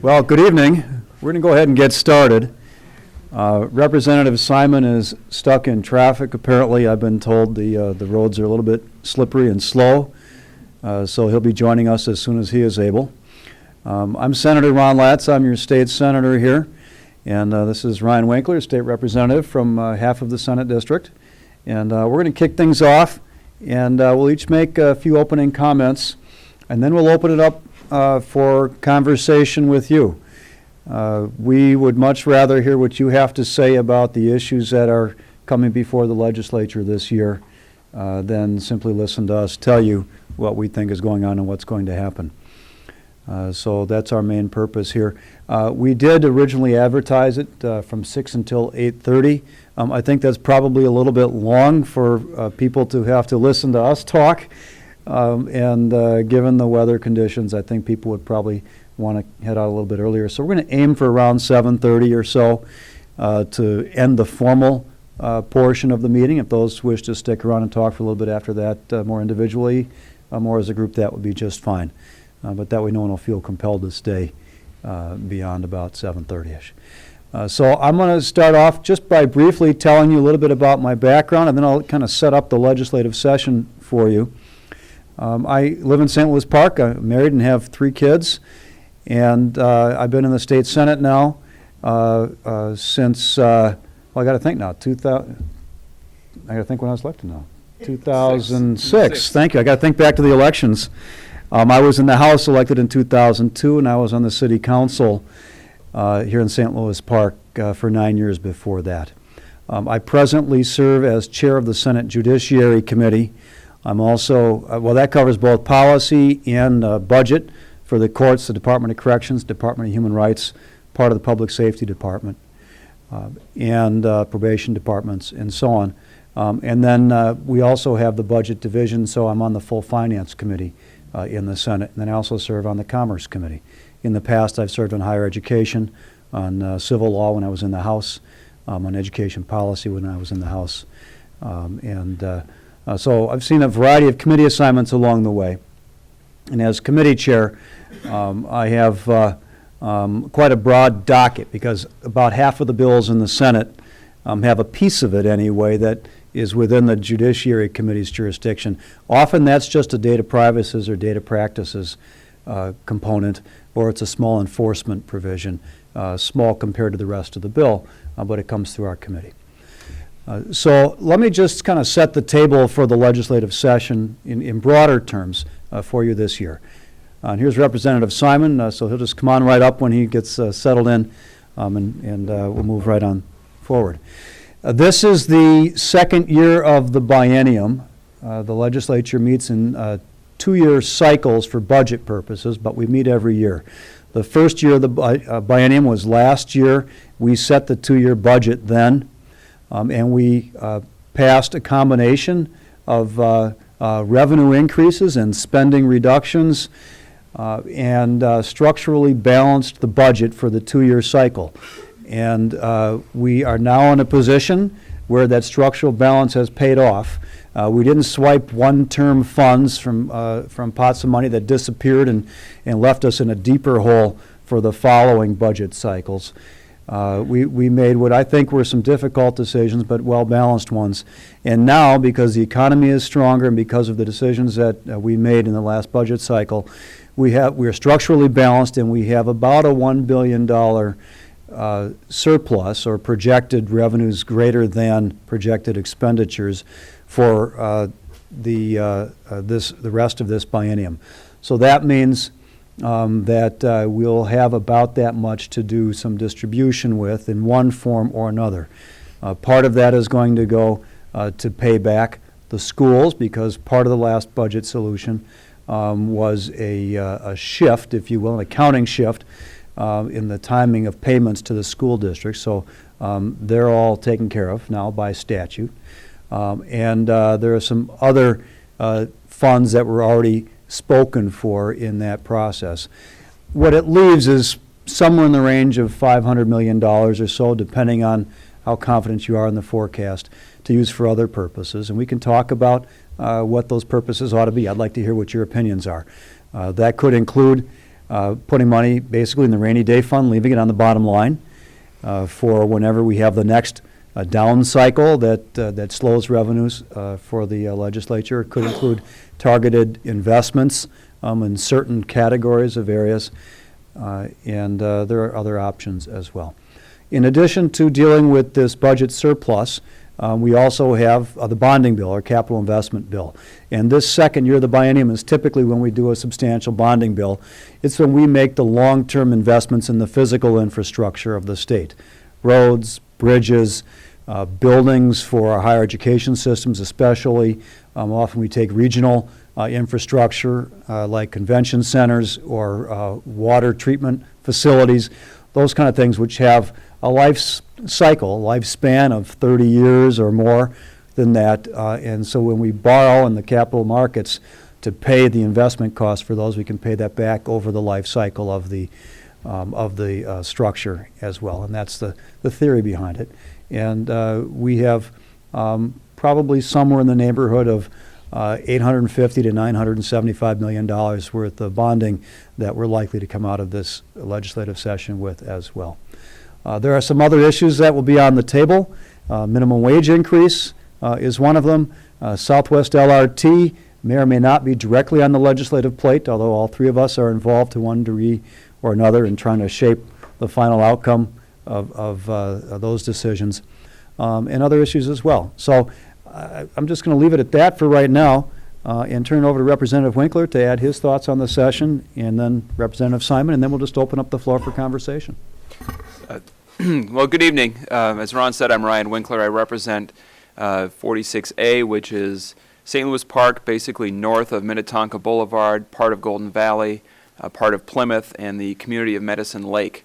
Well, good evening. We're going to go ahead and get started. Representative Simon is stuck in traffic. Apparently, I've been told the roads are a little bit slippery and slow, so he'll be joining us as soon as he is able. I'm Senator Ron Latz. I'm your state senator here, and this is Ryan Winkler, state representative from half of the Senate district. And we're going to kick things off, and we'll each make a few opening comments, and then we'll open it up for conversation with you. We would much rather hear what you have to say about the issues that are coming before the legislature this year than simply listen to us tell you what we think is going on and what's going to happen. So that's our main purpose here. We did originally advertise it from 6 until 8:30. I think that's probably a little bit long for people to have to listen to us talk. And given the weather conditions, I think people would probably want to head out a little bit earlier. So we're going to aim for around 7:30 or so to end the formal portion of the meeting. If those wish to stick around and talk for a little bit after that, more individually, more as a group, that would be just fine. But that way no one will feel compelled to stay beyond about 7:30-ish. So I'm going to start off just by briefly telling you a little bit about my background, and then I'll kind of set up the legislative session for you. I live in St. Louis Park. I'm married and have 3 kids, and I've been in the state Senate now since, well, I got to think now, 2000. I got to think when I was elected now. 2006. Thank you. I got to think back to the elections. I was in the House elected in 2002, and I was on the City Council here in St. Louis Park for 9 years before that. I presently serve as chair of the Senate Judiciary Committee. I'm also, well, that covers both policy and budget for the courts, the Department of Corrections, Department of Human Rights, part of the Public Safety Department, and probation departments, and so on. And then we also have the budget division, so I'm on the full finance committee in the Senate. And then I also serve on the Commerce Committee. In the past, I've served on higher education, on civil law when I was in the House, on education policy when I was in the House, so I've seen a variety of committee assignments along the way. And as committee chair, I have quite a broad docket because about half of the bills in the Senate have a piece of it anyway that is within the Judiciary Committee's jurisdiction. Often that's just a data privacies or data practices component, or it's a small enforcement provision, small compared to the rest of the bill, but it comes through our committee. So let me just kind of set the table for the legislative session in broader terms for you this year. And here's Representative Simon, so he'll just come on right up when he gets settled in, and we'll move right on forward. This is the second year of the biennium. The legislature meets in 2-year cycles for budget purposes, but we meet every year. The first year of the biennium was last year. We set the 2-year budget then. And we passed a combination of revenue increases and spending reductions and structurally balanced the budget for the 2-year cycle. And we are now in a position where that structural balance has paid off. We didn't swipe one-term funds from pots of money that disappeared and left us in a deeper hole for the following budget cycles. We made what I think were some difficult decisions, but well-balanced ones. And now, because the economy is stronger and because of the decisions that we made in the last budget cycle, we are structurally balanced, and we have about a $1 billion surplus, or projected revenues greater than projected expenditures for the rest of this biennium. So that means that we'll have about that much to do some distribution with in one form or another. Part of that is going to go to pay back the schools, because part of the last budget solution was a shift, if you will, an accounting shift in the timing of payments to the school districts. So they're all taken care of now by statute. And there are some other funds that were already spoken for in that process. What it leaves is somewhere in the range of $500 million or so, depending on how confident you are in the forecast, to use for other purposes. And we can talk about what those purposes ought to be. I'd like to hear what your opinions are. That could include putting money basically in the rainy day fund, leaving it on the bottom line for whenever we have the next down cycle that slows revenues for the legislature. It could include targeted investments in certain categories of areas, and there are other options as well. In addition to dealing with this budget surplus, we also have the bonding bill, or capital investment bill. And this second year of the biennium is typically when we do a substantial bonding bill. It's when we make the long-term investments in the physical infrastructure of the state. Roads, bridges, buildings for our higher education systems especially. Often we take regional infrastructure like convention centers or water treatment facilities, those kind of things which have a lifespan of 30 years or more than that. And so when we borrow in the capital markets to pay the investment cost for those, we can pay that back over the life cycle of the structure as well. And that's the theory behind it. And we have probably somewhere in the neighborhood of $850 to $975 million worth of bonding that we're likely to come out of this legislative session with as well. There are some other issues that will be on the table. Minimum wage increase is one of them. Southwest LRT may or may not be directly on the legislative plate, although all three of us are involved to one degree or another in trying to shape the final outcome of those decisions, and other issues as well. So I'm just going to leave it at that for right now and turn it over to Representative Winkler to add his thoughts on the session, and then Representative Simon, and then we'll just open up the floor for conversation. Well, good evening. As Ron said, I'm Ryan Winkler. I represent 46A, which is St. Louis Park, basically north of Minnetonka Boulevard, part of Golden Valley, part of Plymouth, and the community of Medicine Lake.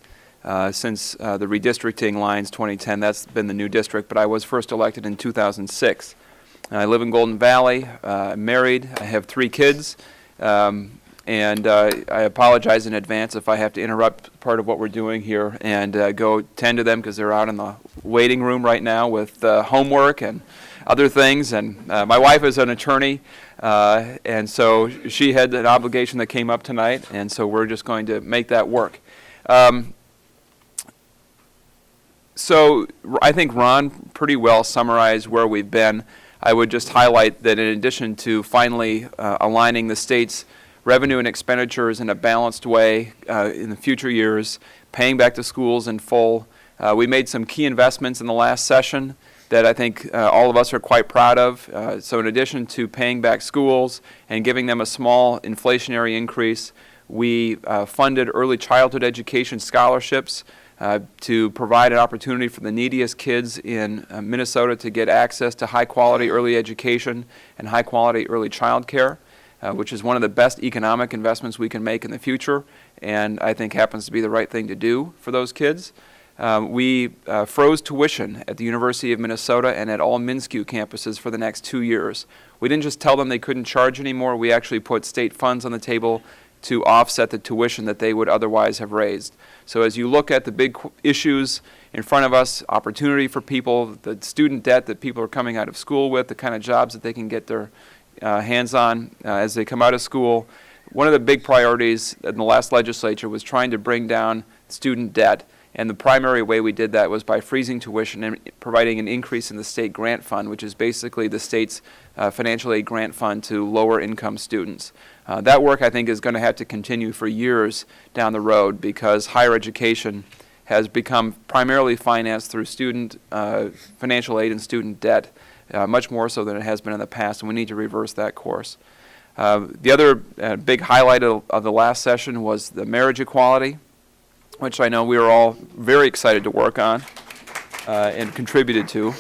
Since the redistricting lines 2010, that's been the new district, but I was first elected in 2006. I live in Golden Valley. I'm married. I have 3 kids. And I apologize in advance if I have to interrupt part of what we're doing here and go tend to them because they're out in the waiting room right now with homework and other things. And my wife is an attorney, and so she had an obligation that came up tonight, and so we're just going to make that work. So I think Ron pretty well summarized where we've been. I would just highlight that in addition to finally aligning the state's revenue and expenditures in a balanced way in the future years, paying back to schools in full. We made some key investments in the last session that I think all of us are quite proud of. So in addition to paying back schools and giving them a small inflationary increase, we funded early childhood education scholarships to provide an opportunity for the neediest kids in Minnesota to get access to high-quality early education and high-quality early child care. Which is one of the best economic investments we can make in the future, and I think happens to be the right thing to do for those kids. We froze tuition at the University of Minnesota and at all MnSCU campuses for the next 2 years. We didn't just tell them they couldn't charge anymore, we actually put state funds on the table to offset the tuition that they would otherwise have raised. So as you look at the big issues in front of us, opportunity for people, the student debt that people are coming out of school with, the kind of jobs that they can get their hands-on as they come out of school. One of the big priorities in the last legislature was trying to bring down student debt, and the primary way we did that was by freezing tuition and providing an increase in the state grant fund, which is basically the state's financial aid grant fund to lower-income students. That work, I think, is going to have to continue for years down the road because higher education has become primarily financed through student financial aid and student debt. Much more so than it has been in the past, and we need to reverse that course. The other big highlight of the last session was the marriage equality, which I know we were all very excited to work on and contributed to.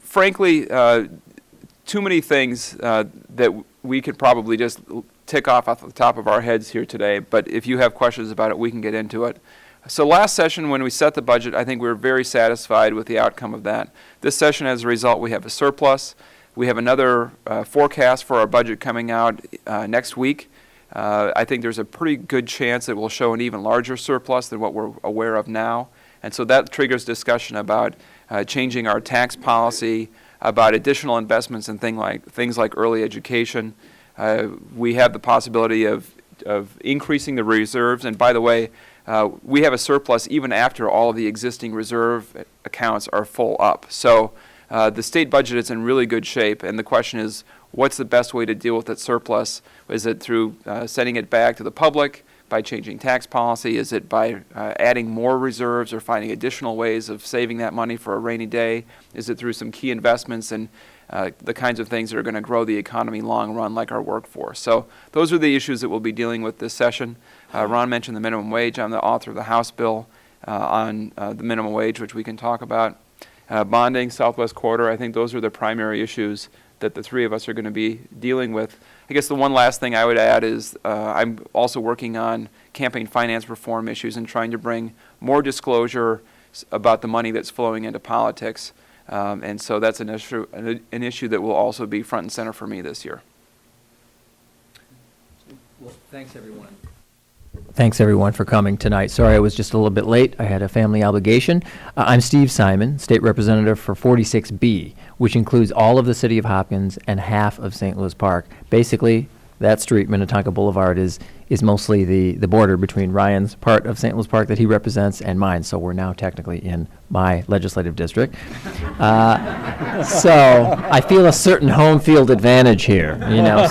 Frankly, too many things that we could probably just tick off the top of our heads here today, but if you have questions about it, we can get into it. So last session, when we set the budget, I think we were very satisfied with the outcome of that. This session, as a result, we have a surplus. We have another forecast for our budget coming out next week. I think there's a pretty good chance it will show an even larger surplus than what we're aware of now. And so that triggers discussion about changing our tax policy, about additional investments in things like early education, We have the possibility of increasing the reserves, and by the way, we have a surplus even after all of the existing reserve accounts are full up. So the state budget is in really good shape, and the question is, what's the best way to deal with that surplus? Is it through sending it back to the public, by changing tax policy? Is it by adding more reserves or finding additional ways of saving that money for a rainy day? Is it through some key investments in the kinds of things that are going to grow the economy long run, like our workforce? So those are the issues that we'll be dealing with this session. Ron mentioned the minimum wage. I'm the author of the House bill on the minimum wage, which we can talk about. Bonding, Southwest Corridor, I think those are the primary issues that the three of us are going to be dealing with. I guess the one last thing I would add is I'm also working on campaign finance reform issues and trying to bring more disclosure about the money that's flowing into politics. And so that's an issue that will also be front and center for me this year. Well, thanks, everyone. Thanks, everyone, for coming tonight. Sorry I was just a little bit late. I had a family obligation. I'm Steve Simon, State Representative for 46B, which includes all of the City of Hopkins and half of St. Louis Park. Basically, that street, Minnetonka Boulevard, is mostly the border between Ryan's part of St. Louis Park that he represents and mine, so we're now technically in my legislative district. So I feel a certain home field advantage here, you know.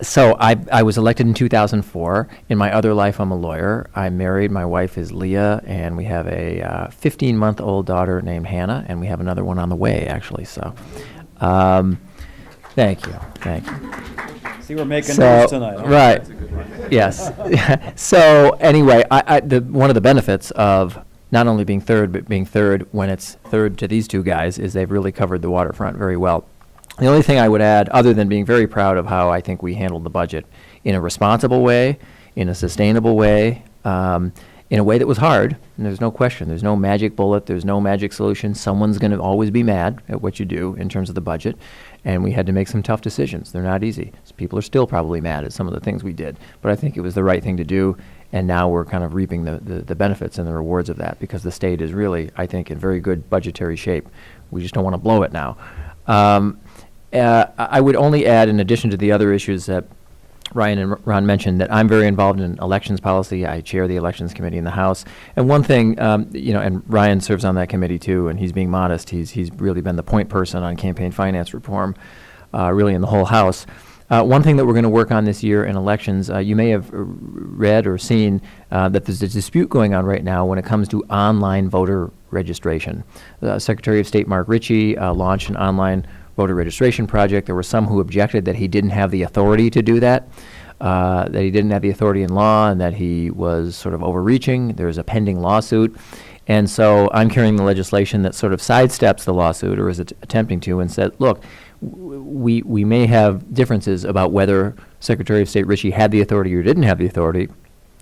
So I was elected in 2004. In my other life, I'm a lawyer. I'm married. My wife is Leah, and we have a 15-month-old daughter named Hannah, and we have another one on the way, actually. So, thank you. See, we're making news tonight. Huh? Right. Yes. So anyway, one of the benefits of not only being third, but being third when it's third to these two guys is they've really covered the waterfront very well. The only thing I would add, other than being very proud of how I think we handled the budget in a responsible way, in a sustainable way, in a way that was hard, and there's no question, there's no magic bullet, there's no magic solution. Someone's going to always be mad at what you do in terms of the budget, and we had to make some tough decisions. They're not easy. People are still probably mad at some of the things we did, but I think it was the right thing to do, and now we're kind of reaping the benefits and the rewards of that, because the state is really, I think, in very good budgetary shape. We just don't want to blow it now. I would only add, in addition to the other issues that Ryan and Ron mentioned, that I'm very involved in elections policy. I chair the elections committee in the House. And one thing, and Ryan serves on that committee too, and he's being modest. He's really been the point person on campaign finance reform, really in the whole House. One thing that we're going to work on this year in elections, you may have read or seen that there's a dispute going on right now when it comes to online voter registration. Secretary of State Mark Ritchie launched an online voter registration project. There were some who objected that he didn't have the authority to do that, that he didn't have the authority in law, and that he was sort of overreaching. There's a pending lawsuit. And so I'm carrying the legislation that sort of sidesteps the lawsuit, or is attempting to, and said, look, we may have differences about whether Secretary of State Ritchie had the authority or didn't have the authority,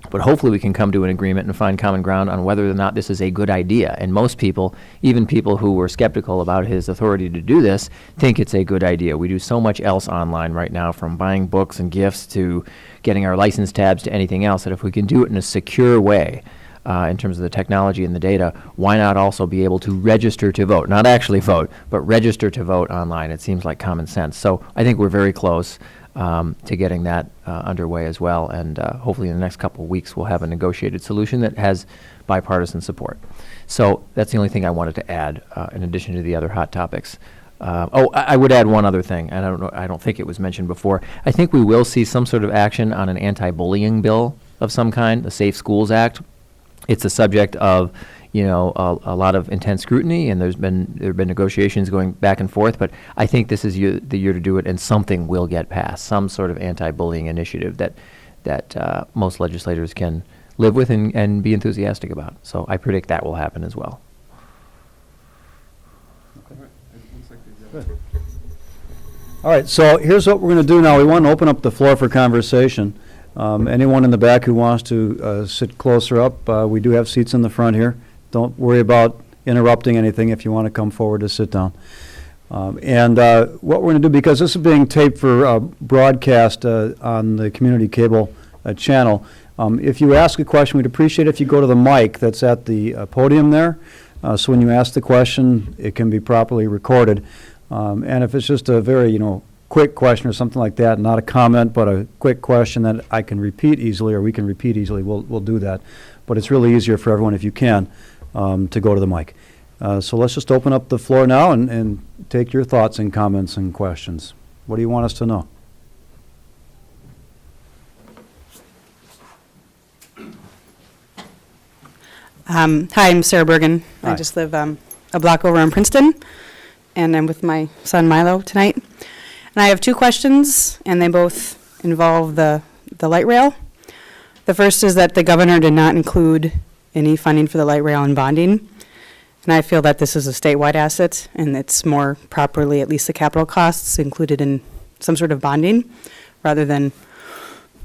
but hopefully we can come to an agreement and find common ground on whether or not this is a good idea. And most people, even people who were skeptical about his authority to do this, think it's a good idea. We do so much else online right now, from buying books and gifts to getting our license tabs to anything else, that if we can do it in a secure way, in terms of the technology and the data, why not also be able to register to vote? Not actually vote, but register to vote online. It seems like common sense. So I think we're very close to getting that underway as well, and hopefully in the next couple of weeks we'll have a negotiated solution that has bipartisan support. So that's the only thing I wanted to add, in addition to the other hot topics. I would add one other thing, and I don't think it was mentioned before. I think we will see some sort of action on an anti-bullying bill of some kind, the Safe Schools Act. It's a subject of a lot of intense scrutiny, and there have been negotiations going back and forth, but I think this is the year to do it, and something will get passed, some sort of anti-bullying initiative that most legislators can live with and be enthusiastic about. So I predict that will happen as well. Good. All right, so here's what we're going to do now. We want to open up the floor for conversation. Anyone in the back who wants to sit closer up, we do have seats in the front here. Don't worry about interrupting anything if you want to come forward to sit down. And what we're going to do, because this is being taped for broadcast on the community cable channel, if you ask a question, we'd appreciate if you go to the mic that's at the podium there. So when you ask the question, it can be properly recorded. And if it's just a very, quick question or something like that, not a comment, but a quick question that I can repeat easily or we can repeat easily, we'll do that. But it's really easier for everyone, if you can, to go to the mic. So let's just open up the floor now and take your thoughts and comments and questions. What do you want us to know? Hi, I'm Sarah Bergen. Hi. I just live a block over in Princeton, and I'm with my son Milo tonight. And I have two questions, and they both involve the light rail. The first is that the governor did not include any funding for the light rail in bonding, and I feel that this is a statewide asset, and it's more properly, at least the capital costs, included in some sort of bonding, rather than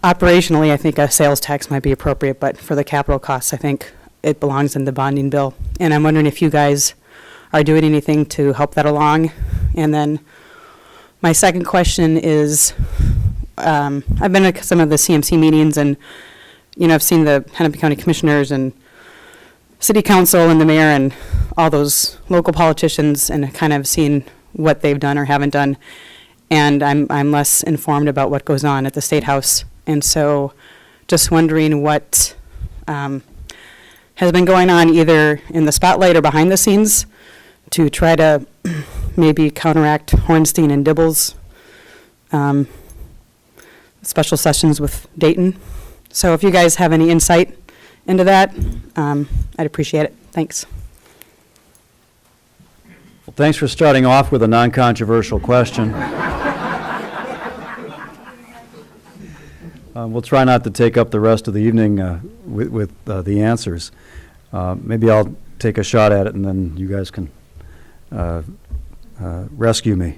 operationally. I think a sales tax might be appropriate, but for the capital costs, I think it belongs in the bonding bill. And I'm wondering if you guys are doing anything to help that along. And then my second question is, I've been to some of the CMC meetings, and I've seen the Hennepin County commissioners and city council and the mayor and all those local politicians, and kind of seen what they've done or haven't done. And I'm less informed about what goes on at the State House. And so just wondering what has been going on either in the spotlight or behind the scenes to try to maybe counteract Hornstein and Dibble's special sessions with Dayton. So if you guys have any insight into that, I'd appreciate it. Thanks. Well, thanks for starting off with a non-controversial question. We'll try not to take up the rest of the evening with the answers. Maybe I'll take a shot at it, and then you guys can rescue me.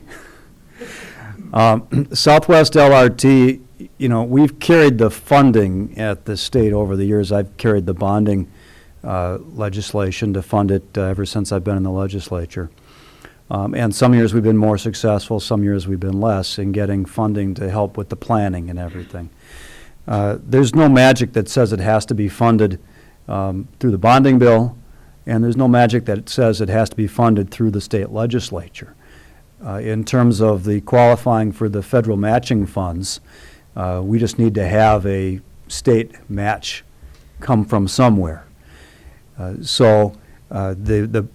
Southwest LRT, we've carried the funding at the state over the years. I've carried the bonding legislation to fund it ever since I've been in the legislature. And some years we've been more successful, some years we've been less in getting funding to help with the planning and everything. There's no magic that says it has to be funded through the bonding bill, and there's no magic that says it has to be funded through the state legislature. In terms of the qualifying for the federal matching funds, we just need to have a state match come from somewhere. So the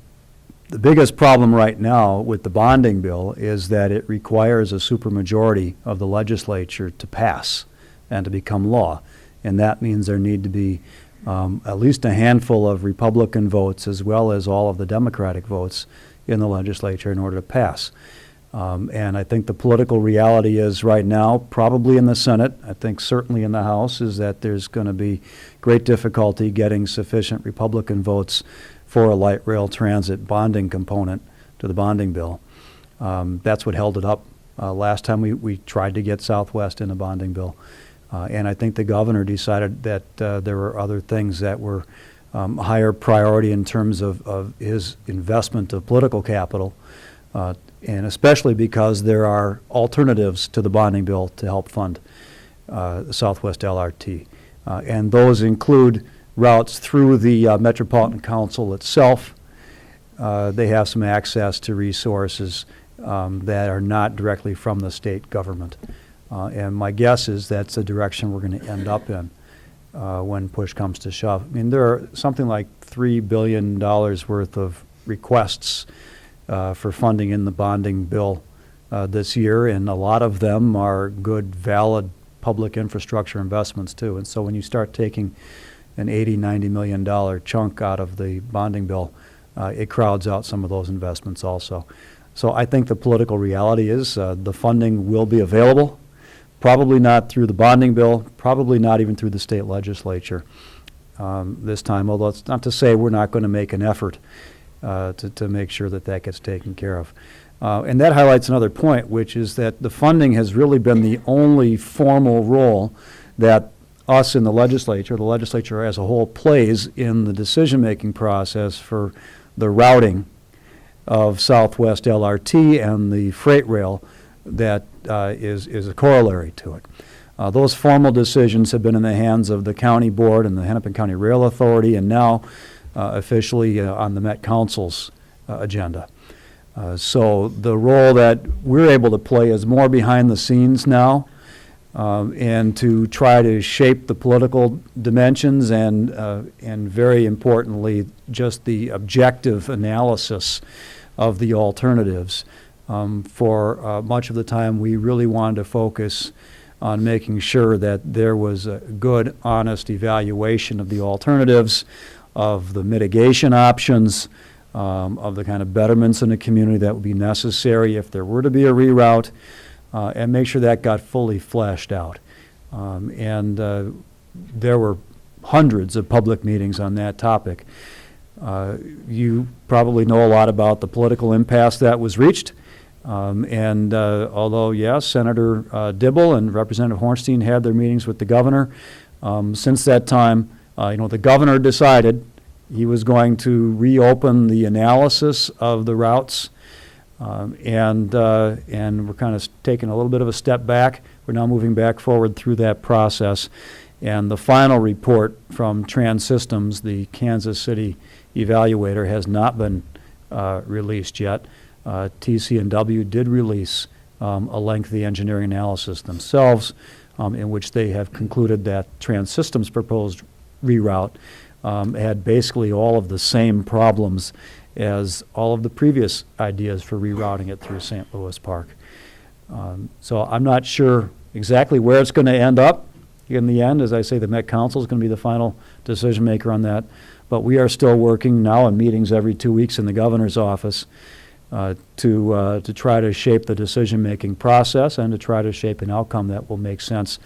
biggest problem right now with the bonding bill is that it requires a supermajority of the legislature to pass and to become law. And that means there need to be at least a handful of Republican votes as well as all of the Democratic votes in the legislature in order to pass. And I think the political reality is right now, probably in the Senate, I think certainly in the House, is that there's going to be great difficulty getting sufficient Republican votes for a light rail transit bonding component to the bonding bill. That's what held it up last time we tried to get Southwest in a bonding bill. And I think the governor decided that there were other things that were higher priority in terms of his investment of political capital, and especially because there are alternatives to the bonding bill to help fund the Southwest LRT. And those include routes through the Metropolitan Council itself. They have some access to resources that are not directly from the state government. And my guess is that's the direction we're going to end up in when push comes to shove. I mean, there are something like $3 billion worth of requests for funding in the bonding bill this year, and a lot of them are good, valid public infrastructure investments too. And so when you start taking an $80-90 million chunk out of the bonding bill, it crowds out some of those investments also. So I think the political reality is the funding will be available. Probably not through the bonding bill, probably not even through the state legislature this time, although it's not to say we're not going to make an effort to make sure that that gets taken care of. And that highlights another point, which is that the funding has really been the only formal role that us in the legislature as a whole plays in the decision-making process for the routing of Southwest LRT and the freight rail that is a corollary to it. Those formal decisions have been in the hands of the county board and the Hennepin County Rail Authority, and now officially on the Met Council's agenda. So the role that we're able to play is more behind the scenes now, and to try to shape the political dimensions and very importantly, just the objective analysis of the alternatives. For much of the time, we really wanted to focus on making sure that there was a good, honest evaluation of the alternatives, of the mitigation options, of the kind of betterments in the community that would be necessary if there were to be a reroute, and make sure that got fully fleshed out. There were hundreds of public meetings on that topic. You probably know a lot about the political impasse that was reached. Although, yes, Senator Dibble and Representative Hornstein had their meetings with the governor, since that time, the governor decided he was going to reopen the analysis of the routes, and we're kind of taking a little bit of a step back. We're now moving back forward through that process. And the final report from Trans Systems, the Kansas City evaluator, has not been released yet. TC&W did release a lengthy engineering analysis themselves, in which they have concluded that Trans Systems' proposed reroute had basically all of the same problems as all of the previous ideas for rerouting it through St. Louis Park. So I'm not sure exactly where it's going to end up. In the end, as I say, the Met Council is going to be the final decision maker on that. But we are still working now in meetings every 2 weeks in the governor's office to try to shape the decision-making process and to try to shape an outcome that will make sense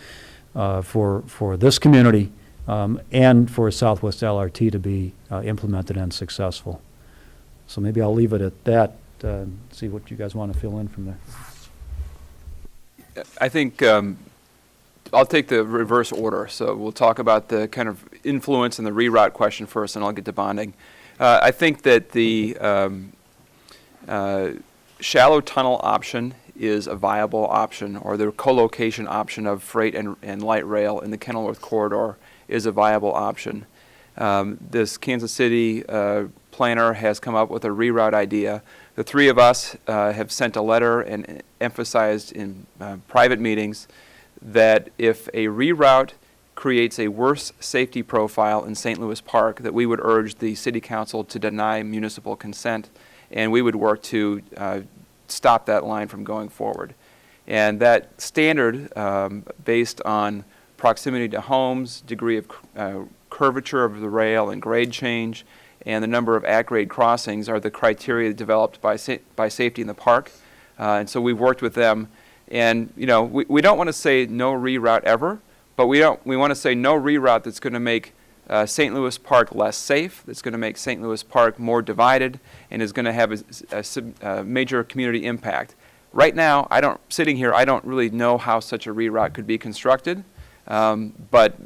for this community and for Southwest LRT to be implemented and successful. So maybe I'll leave it at that, see what you guys want to fill in from there. I think I'll take the reverse order. So we'll talk about the kind of influence and the reroute question first, and I'll get to bonding. I think that the shallow tunnel option is a viable option, or the co-location option of freight and light rail in the Kenilworth corridor is a viable option. This Kansas City planner has come up with a reroute idea. The three of us have sent a letter and emphasized in private meetings that if a reroute creates a worse safety profile in St. Louis Park, that we would urge the City Council to deny municipal consent, and we would work to stop that line from going forward. And that standard, based on proximity to homes, degree of curvature of the rail and grade change, and the number of at-grade crossings are the criteria developed by Safety in the Park. And so we've worked with them. And, we don't want to say no reroute ever, but we want to say no reroute that's going to make St. Louis Park less safe, that's going to make St. Louis Park more divided, and is going to have a major community impact. Right now, I don't really know how such a reroute could be constructed, but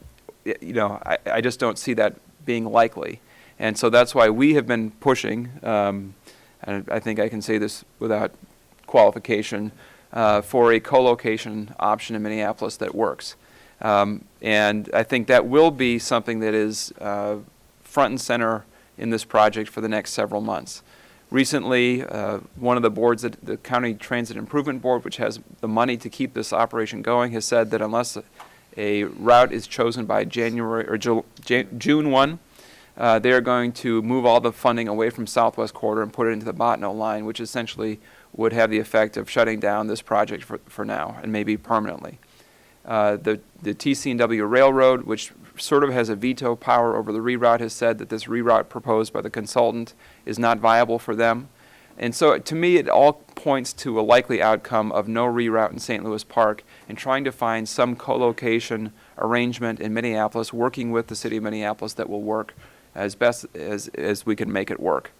I just don't see that being likely. And so that's why we have been pushing, and I think I can say this without qualification, for a co-location option in Minneapolis that works. And I think that will be something that is front and center in this project for the next several months. Recently, one of the boards, the County Transit Improvement Board, which has the money to keep this operation going, has said that unless a route is chosen by June 1, they are going to move all the funding away from Southwest Corridor and put it into the Botno line, which essentially would have the effect of shutting down this project for now and maybe permanently. The TC&W Railroad, which sort of has a veto power over the reroute, has said that this reroute proposed by the consultant is not viable for them. And so to me, it all points to a likely outcome of no reroute in St. Louis Park and trying to find some co-location arrangement in Minneapolis, working with the city of Minneapolis that will work as best as we can make it work.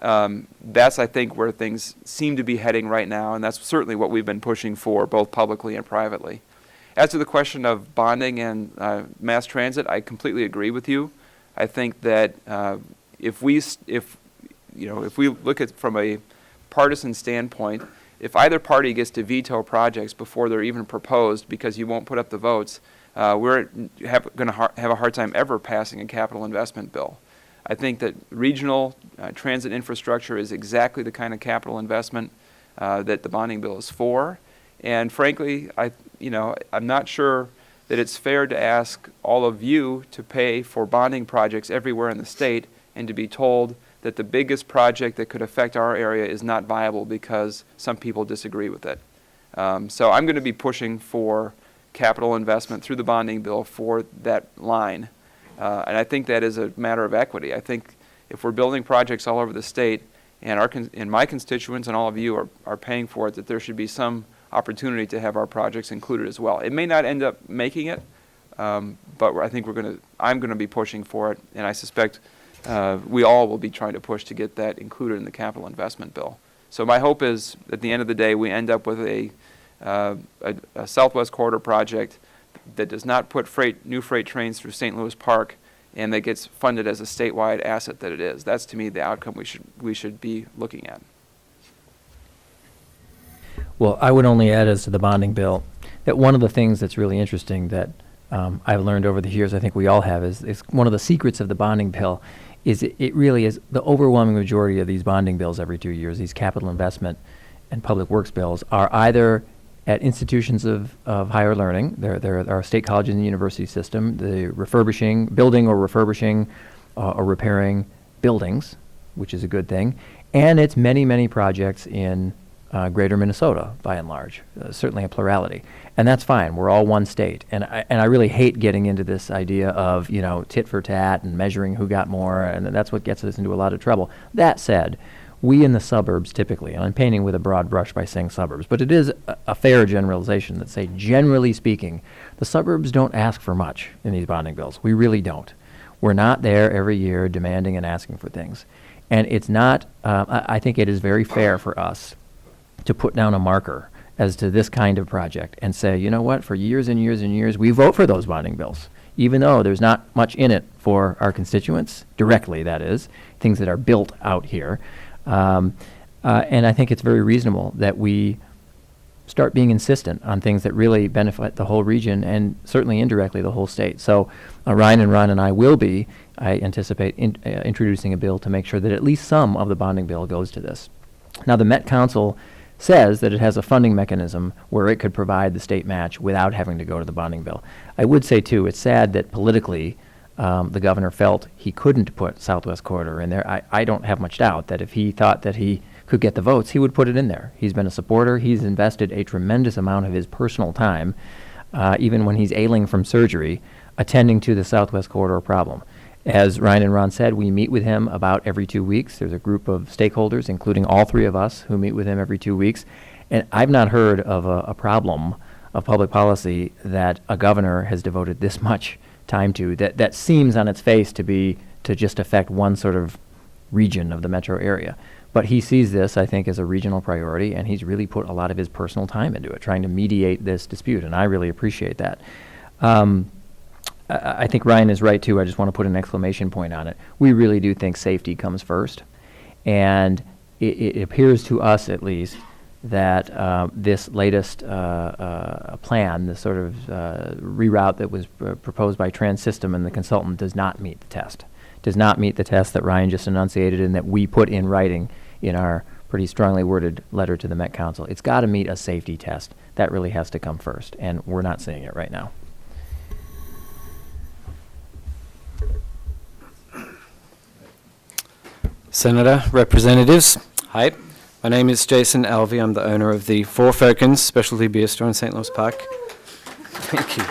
That's, I think, where things seem to be heading right now, and that's certainly what we've been pushing for, both publicly and privately. As to the question of bonding and mass transit, I completely agree with you. I think that if we look at it from a partisan standpoint, if either party gets to veto projects before they're even proposed because you won't put up the votes, we're going to have a hard time ever passing a capital investment bill. I think that regional transit infrastructure is exactly the kind of capital investment that the bonding bill is for. And frankly, I'm not sure that it's fair to ask all of you to pay for bonding projects everywhere in the state and to be told that the biggest project that could affect our area is not viable because some people disagree with it. So I'm going to be pushing for capital investment through the bonding bill for that line. And I think that is a matter of equity. I think if we're building projects all over the state and my constituents and all of you are paying for it, that there should be some opportunity to have our projects included as well. It may not end up making it, but I think I'm going to be pushing for it, and I suspect we all will be trying to push to get that included in the capital investment bill. So my hope is, at the end of the day, we end up with a Southwest Corridor project that does not put new freight trains through St. Louis Park, and that gets funded as a statewide asset that it is. That's, to me, the outcome we should be looking at. Well, I would only add as to the bonding bill that one of the things that's really interesting that I've learned over the years, I think we all have, is one of the secrets of the bonding bill is it really is the overwhelming majority of these bonding bills every 2 years, these capital investment and public works bills, are either at institutions of higher learning. There are state colleges in the university system, the building or refurbishing or repairing buildings, which is a good thing. And it's many, many projects in greater Minnesota, by and large, certainly a plurality. And that's fine. We're all one state. And I really hate getting into this idea of, tit for tat and measuring who got more, and that's what gets us into a lot of trouble. That said, we in the suburbs typically, and I'm painting with a broad brush by saying suburbs, but it is a fair generalization that say, generally speaking, the suburbs don't ask for much in these bonding bills. We really don't. We're not there every year demanding and asking for things. And it's not, I think it is very fair for us to put down a marker as to this kind of project and say, you know what, for years and years and years, we vote for those bonding bills, even though there's not much in it for our constituents, directly, that is, things that are built out here. And I think it's very reasonable that we start being insistent on things that really benefit the whole region and certainly indirectly the whole state. So Ryan and Ron and I will be, I anticipate, introducing a bill to make sure that at least some of the bonding bill goes to this. Now, the Met Council says that it has a funding mechanism where it could provide the state match without having to go to the bonding bill. I would say, too, it's sad that politically the governor felt he couldn't put Southwest Corridor in there. I don't have much doubt that if he thought that he could get the votes, he would put it in there. He's been a supporter. He's invested a tremendous amount of his personal time, even when he's ailing from surgery, attending to the Southwest Corridor problem. As Ryan and Ron said, we meet with him about every 2 weeks. There's a group of stakeholders, including all three of us, who meet with him every 2 weeks. And I've not heard of a problem of public policy that a governor has devoted this much time to that seems on its face to just affect one sort of region of the metro area. But he sees this, I think, as a regional priority, and he's really put a lot of his personal time into it, trying to mediate this dispute, and I really appreciate that. I think Ryan is right, too. I just want to put an exclamation point on it. We really do think safety comes first, and it appears to us, at least, that this latest plan, this sort of reroute that was proposed by Trans-System and the consultant, does not meet the test. Does not meet the test that Ryan just enunciated and that we put in writing in our pretty strongly worded letter to the Met Council. It's got to meet a safety test. That really has to come first, and we're not seeing it right now. Senator, representatives, hi. My name is Jason Alvey. I'm the owner of the Four Firkins Specialty Beer Store in St. Louis Park. Thank you.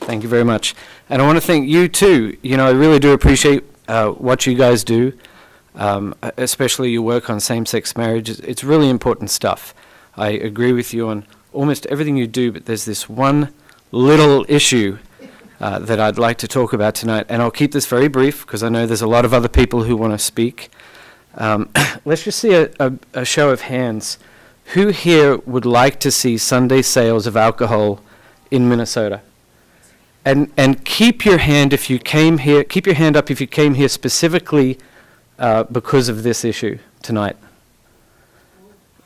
Thank you very much. And I want to thank you too. I really do appreciate what you guys do, especially your work on same-sex marriage. It's really important stuff. I agree with you on almost everything you do, but there's this one little issue that I'd like to talk about tonight, and I'll keep this very brief because I know there's a lot of other people who want to speak. Let's just see a show of hands. Who here would like to see Sunday sales of alcohol in Minnesota? And keep your hand if you came here. Keep your hand up if you came here specifically because of this issue tonight.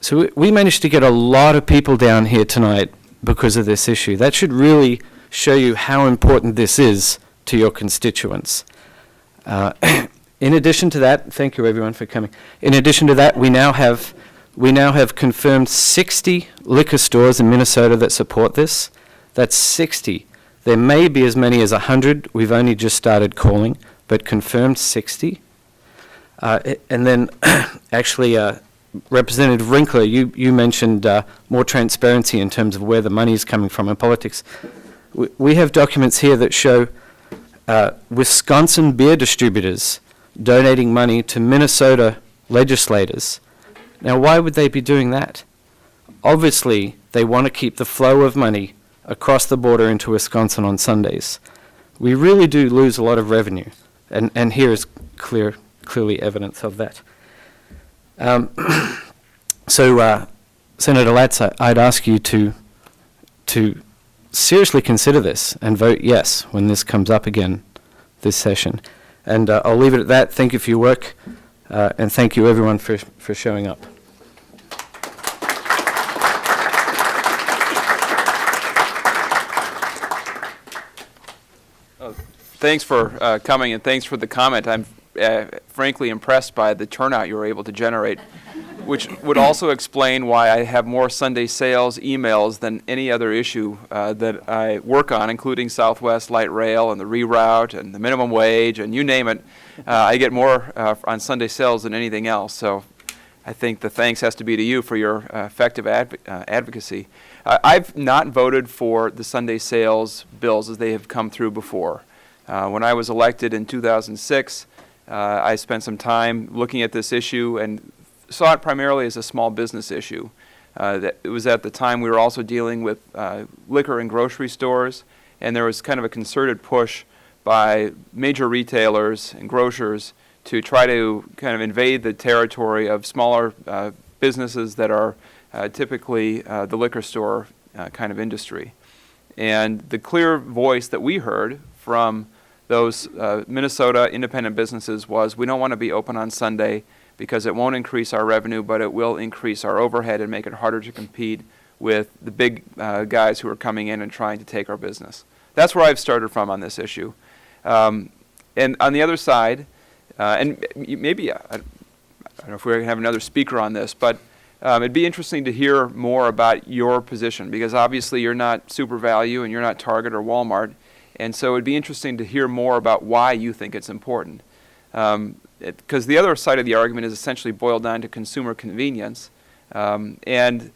So we managed to get a lot of people down here tonight because of this issue. That should really show you how important this is to your constituents. In addition to that, thank you everyone for coming. In addition to that, we now have confirmed 60 liquor stores in Minnesota that support this. That's 60. There may be as many as 100. We've only just started calling, but confirmed 60. And then, actually, Representative Winkler, you mentioned more transparency in terms of where the money is coming from in politics. We have documents here that show Wisconsin beer distributors donating money to Minnesota legislators. Now, why would they be doing that? Obviously, they want to keep the flow of money across the border into Wisconsin on Sundays. We really do lose a lot of revenue, and here is clearly evidence of that. So, Senator Latz, I'd ask you to seriously consider this and vote yes when this comes up again this session. And I'll leave it at that. Thank you for your work, and thank you everyone for showing up. Thanks for coming, and thanks for the comment. I'm frankly impressed by the turnout you were able to generate, which would also explain why I have more Sunday sales emails than any other issue that I work on, including Southwest Light Rail and the reroute and the minimum wage and you name it. I get more on Sunday sales than anything else. So I think the thanks has to be to you for your effective advocacy. I've not voted for the Sunday sales bills as they have come through before. When I was elected in 2006, I spent some time looking at this issue and saw it primarily as a small business issue. It was at the time we were also dealing with liquor and grocery stores, and there was kind of a concerted push by major retailers and grocers to try to kind of invade the territory of smaller businesses that are typically the liquor store kind of industry. And the clear voice that we heard from those Minnesota independent businesses was, we don't want to be open on Sunday because it won't increase our revenue, but it will increase our overhead and make it harder to compete with the big guys who are coming in and trying to take our business. That's where I've started from on this issue. And on the other side, and maybe, I don't know if we're going to have another speaker on this, but it'd be interesting to hear more about your position, because obviously you're not Super Value and you're not Target or Walmart, and so it'd be interesting to hear more about why you think it's important. Because the other side of the argument is essentially boiled down to consumer convenience, and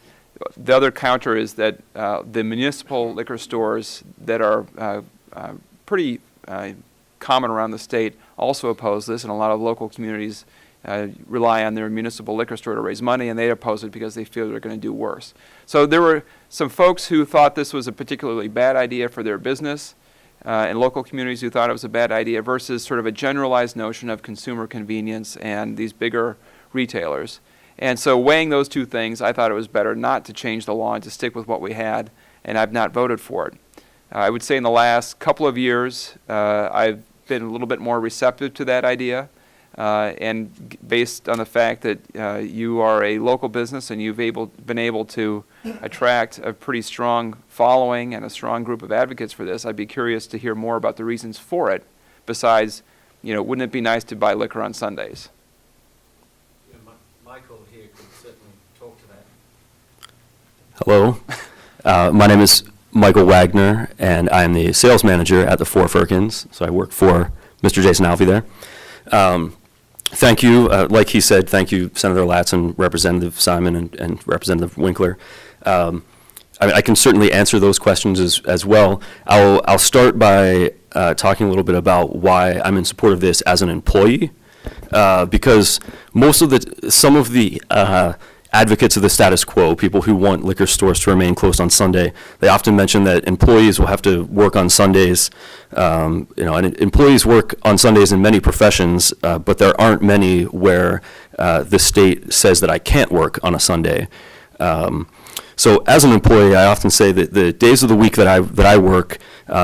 the other counter is that the municipal liquor stores that are pretty common around the state also oppose this, and a lot of local communities rely on their municipal liquor store to raise money, and they oppose it because they feel they're going to do worse. So there were some folks who thought this was a particularly bad idea for their business, and local communities who thought it was a bad idea, versus sort of a generalized notion of consumer convenience and these bigger retailers. And so weighing those two things, I thought it was better not to change the law and to stick with what we had, and I've not voted for it. I would say in the last couple of years, I've been a little bit more receptive to that idea, and based on the fact that you are a local business and you've been able to attract a pretty strong following and a strong group of advocates for this, I'd be curious to hear more about the reasons for it, besides, wouldn't it be nice to buy liquor on Sundays? Yeah, Michael here could certainly talk to that. Hello, my name is Michael Wagner, and I am the sales manager at the Four Firkins, so I work for Mr. Jason Alfie there. Thank you, like he said, thank you, Senator Latz and Representative Simon and Representative Winkler. I can certainly answer those questions as well. I'll start by talking a little bit about why I'm in support of this as an employee, because some of the advocates of the status quo, people who want liquor stores to remain closed on Sunday, they often mention that employees will have to work on Sundays. And employees work on Sundays in many professions, but there aren't many where the state says that I can't work on a Sunday. So as an employee, I often say that the days of the week that I work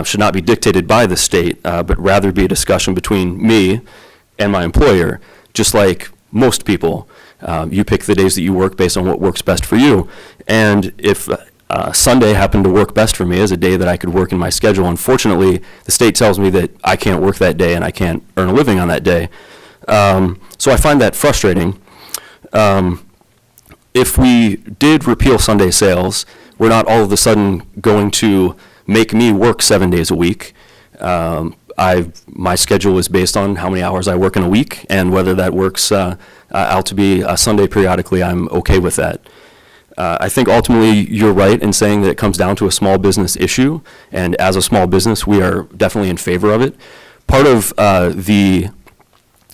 should not be dictated by the state, but rather be a discussion between me and my employer, just like most people. You pick the days that you work based on what works best for you. And if Sunday happened to work best for me as a day that I could work in my schedule. Unfortunately, the state tells me that I can't work that day and I can't earn a living on that day. So I find that frustrating. If we did repeal Sunday sales, we're not all of a sudden going to make me work 7 days a week. My schedule is based on how many hours I work in a week, and whether that works out to be a Sunday periodically, I'm okay with that. I think ultimately you're right in saying that it comes down to a small business issue, and as a small business, we are definitely in favor of it. Part of the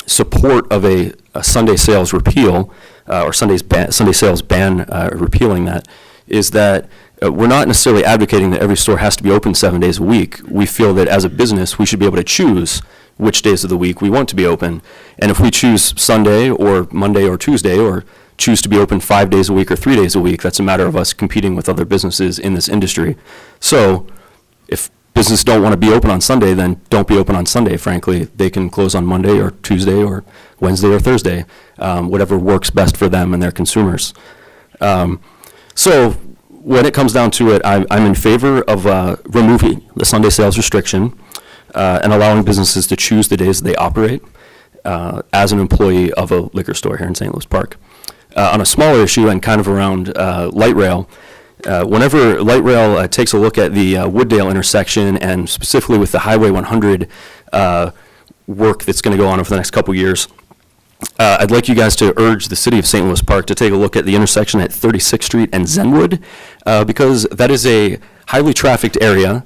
support of a Sunday sales repeal, or Sunday sales ban, repealing that, is that we're not necessarily advocating that every store has to be open 7 days a week. We feel that as a business, we should be able to choose which days of the week we want to be open. And if we choose Sunday or Monday or Tuesday, or choose to be open 5 days a week or 3 days a week, that's a matter of us competing with other businesses in this industry. So if businesses don't want to be open on Sunday, then don't be open on Sunday, frankly. They can close on Monday or Tuesday or Wednesday or Thursday, whatever works best for them and their consumers. So when it comes down to it, I'm in favor of removing the Sunday sales restriction and allowing businesses to choose the days they operate as an employee of a liquor store here in St. Louis Park. On a smaller issue and kind of around light rail, whenever light rail takes a look at the Wooddale intersection, and specifically with the Highway 100 work that's going to go on over the next couple years, I'd like you guys to urge the city of St. Louis Park to take a look at the intersection at 36th Street and Zenwood, because that is a highly trafficked area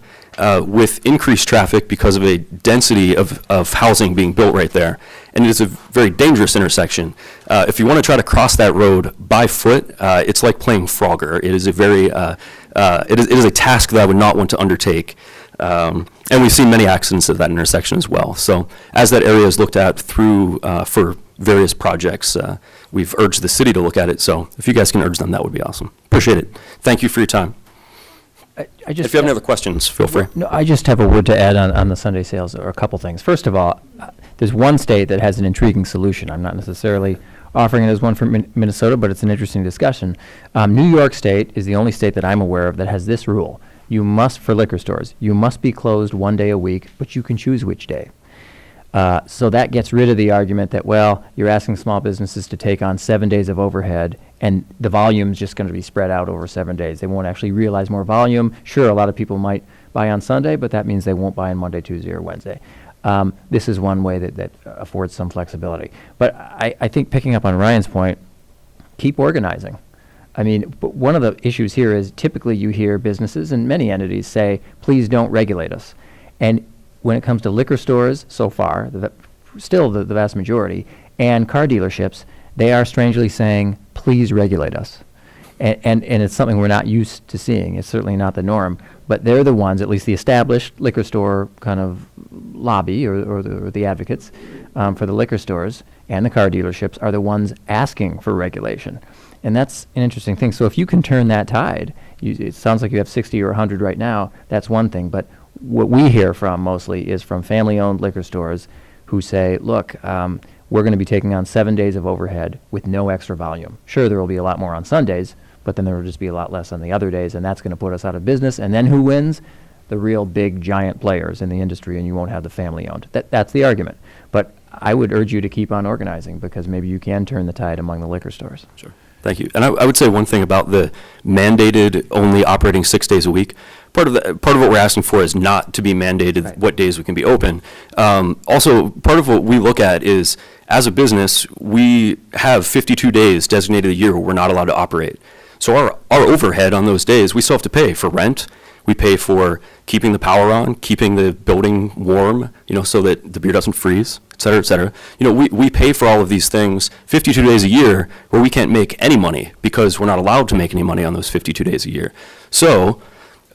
with increased traffic because of a density of housing being built right there. And it is a very dangerous intersection. If you want to try to cross that road by foot, it's like playing Frogger. It is a very, it is a task that I would not want to undertake. And we've seen many accidents at that intersection as well. So as that area is looked at through for various projects, we've urged the city to look at it. So if you guys can urge them, that would be awesome. Appreciate it. Thank you for your time. I just, If you have any other questions, feel free. No, I just have a word to add on the Sunday sales, or a couple things. First of all, there's one state that has an intriguing solution. I'm not necessarily offering it as one from Minnesota, but it's an interesting discussion. New York State is the only state that I'm aware of that has this rule. You must, for liquor stores, you must be closed 1 day a week, but you can choose which day. So that gets rid of the argument that, well, you're asking small businesses to take on 7 days of overhead, and the volume's just going to be spread out over 7 days. They won't actually realize more volume. Sure, a lot of people might buy on Sunday, but that means they won't buy on Monday, Tuesday, or Wednesday. This is one way that affords some flexibility. But I think, picking up on Ryan's point, keep organizing. I mean, but one of the issues here is typically you hear businesses and many entities say, please don't regulate us. And when it comes to liquor stores, so far, still the vast majority, and car dealerships, they are strangely saying, please regulate us. And it's something we're not used to seeing. It's certainly not the norm. But they're the ones, at least the established liquor store kind of lobby, or the advocates for the liquor stores and the car dealerships are the ones asking for regulation. And that's an interesting thing. So if you can turn that tide, it sounds like you have 60 or 100 right now, that's one thing. But what we hear from mostly is from family-owned liquor stores who say, look, we're going to be taking on 7 days of overhead with no extra volume. Sure, there will be a lot more on Sundays, but then there will just be a lot less on the other days, and that's going to put us out of business. And then who wins? The real big giant players in the industry, and you won't have the family-owned. That's the argument. But I would urge you to keep on organizing, because maybe you can turn the tide among the liquor stores. Sure. Thank you. And I would say one thing about the mandated only operating 6 days a week. Part of what we're asking for is not to be mandated Right. what days we can be open. Also, part of what we look at is, as a business, we have 52 days designated a year where we're not allowed to operate. So our overhead on those days, we still have to pay for rent. We pay for keeping the power on, keeping the building warm, so that the beer doesn't freeze, et cetera, et cetera. We pay for all of these things 52 days a year where we can't make any money because we're not allowed to make any money on those 52 days a year. So,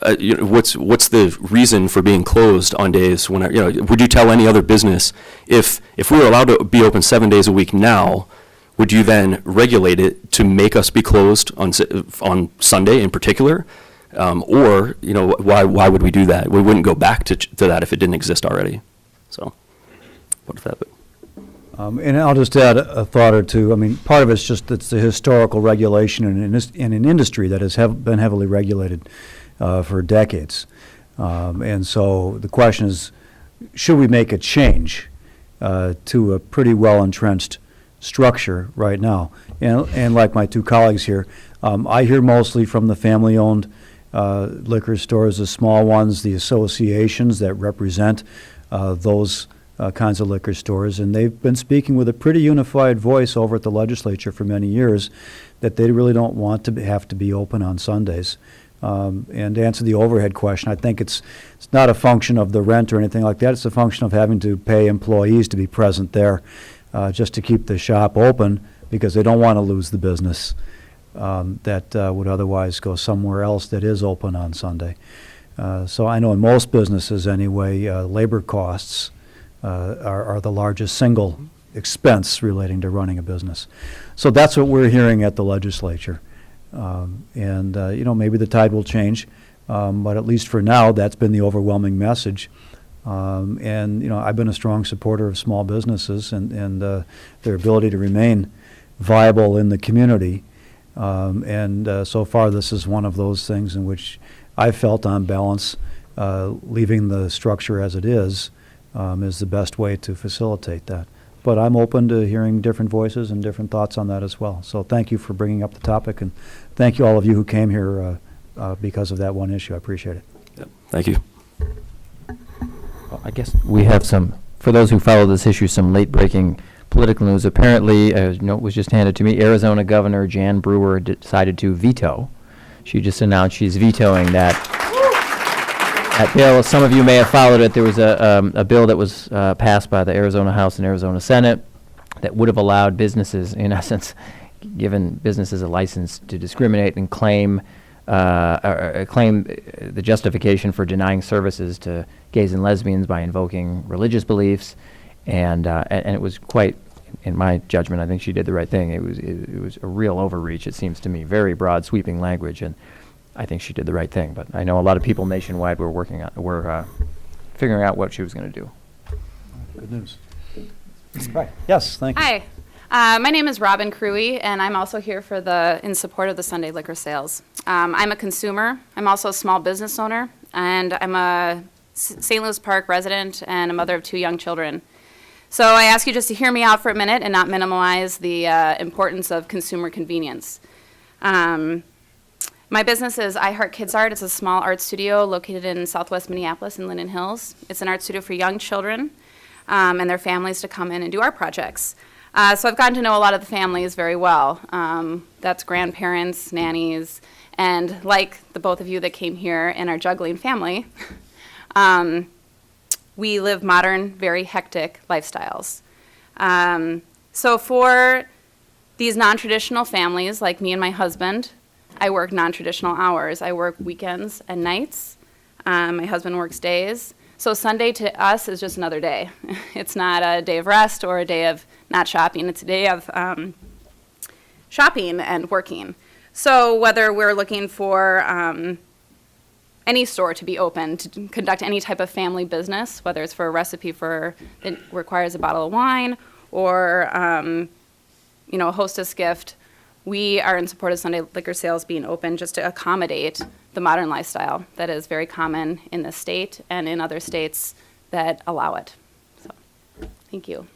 what's the reason for being closed on days when, would you tell any other business if we were allowed to be open 7 days a week now, would you then regulate it to make us be closed on Sunday in particular? Or, why would we do that? We wouldn't go back to that if it didn't exist already. So, what if that? And I'll just add a thought or two. I mean, part of it's just it's the historical regulation in an industry that has been heavily regulated for decades. And so the question is, should we make a change to a pretty well-entrenched structure right now? And like my two colleagues here, I hear mostly from the family-owned liquor stores, the small ones, the associations that represent those kinds of liquor stores, and they've been speaking with a pretty unified voice over at the legislature for many years that they really don't want to have to be open on Sundays. And to answer the overhead question, I think it's not a function of the rent or anything like that. It's a function of having to pay employees to be present there just to keep the shop open because they don't want to lose the business that would otherwise go somewhere else that is open on Sunday. So I know in most businesses anyway, labor costs are the largest single expense relating to running a business. So that's what we're hearing at the legislature. And maybe the tide will change, but at least for now, that's been the overwhelming message. And I've been a strong supporter of small businesses and their ability to remain viable in the community. And so far, this is one of those things in which I felt on balance, leaving the structure as it is the best way to facilitate that. But I'm open to hearing different voices and different thoughts on that as well. So thank you for bringing up the topic, and thank you all of you who came here because of that one issue. I appreciate it. Yep. Thank you. Well, I guess we have for those who follow this issue, some late-breaking political news. Apparently, a note was just handed to me, Arizona Governor Jan Brewer decided to veto. She just announced she's vetoing that bill. Some of you may have followed it. There was a bill that was passed by the Arizona House and Arizona Senate that would have allowed businesses, in essence, given businesses a license to discriminate and claim the justification for denying services to gays and lesbians by invoking religious beliefs, and it was quite, in my judgment, I think she did the right thing. It was a real overreach. It seems to me very broad, sweeping language, and I think she did the right thing. But I know a lot of people nationwide were figuring out what she was going to do. Good news. Right. Yes, thank you. Hi. My name is Robin Cruey, and I'm also here in support of the Sunday liquor sales. I'm a consumer. I'm also a small business owner, and I'm a St. Louis Park resident and a mother of 2 young children. So I ask you just to hear me out for a minute and not minimize the importance of consumer convenience. My business is I Heart Kids Art. It's a small art studio located in southwest Minneapolis in Linden Hills. It's an art studio for young children and their families to come in and do art projects. So I've gotten to know a lot of the families very well. That's grandparents, nannies, and like the both of you that came here and our juggling family, we live modern, very hectic lifestyles. So for these non-traditional families, like me and my husband, I work non-traditional hours. I work weekends and nights. My husband works days. So Sunday to us is just another day. It's not a day of rest or a day of not shopping. It's a day of shopping and working. So whether we're looking for any store to be open, to conduct any type of family business, whether it's for a recipe that requires a bottle of wine or a hostess gift, we are in support of Sunday liquor sales being open just to accommodate the modern lifestyle that is very common in this state and in other states that allow it. So, thank you.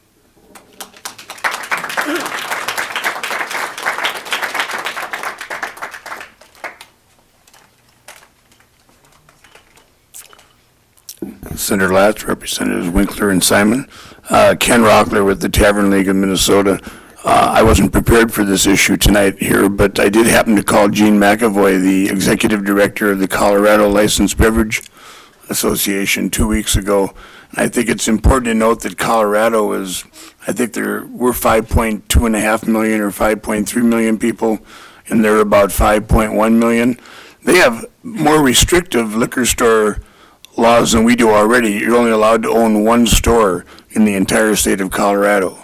Senator Latz, Representatives Winkler and Simon. Ken Rockler with the Tavern League of Minnesota. I wasn't prepared for this issue tonight here, but I did happen to call Gene McAvoy, the Executive Director of the Colorado Licensed Beverage Association 2 weeks ago. And I think it's important to note that Colorado we're 5.2.5 million or 5.3 million people, and they're about 5.1 million. They have more restrictive liquor store laws than we do already. You're only allowed to own one store in the entire state of Colorado.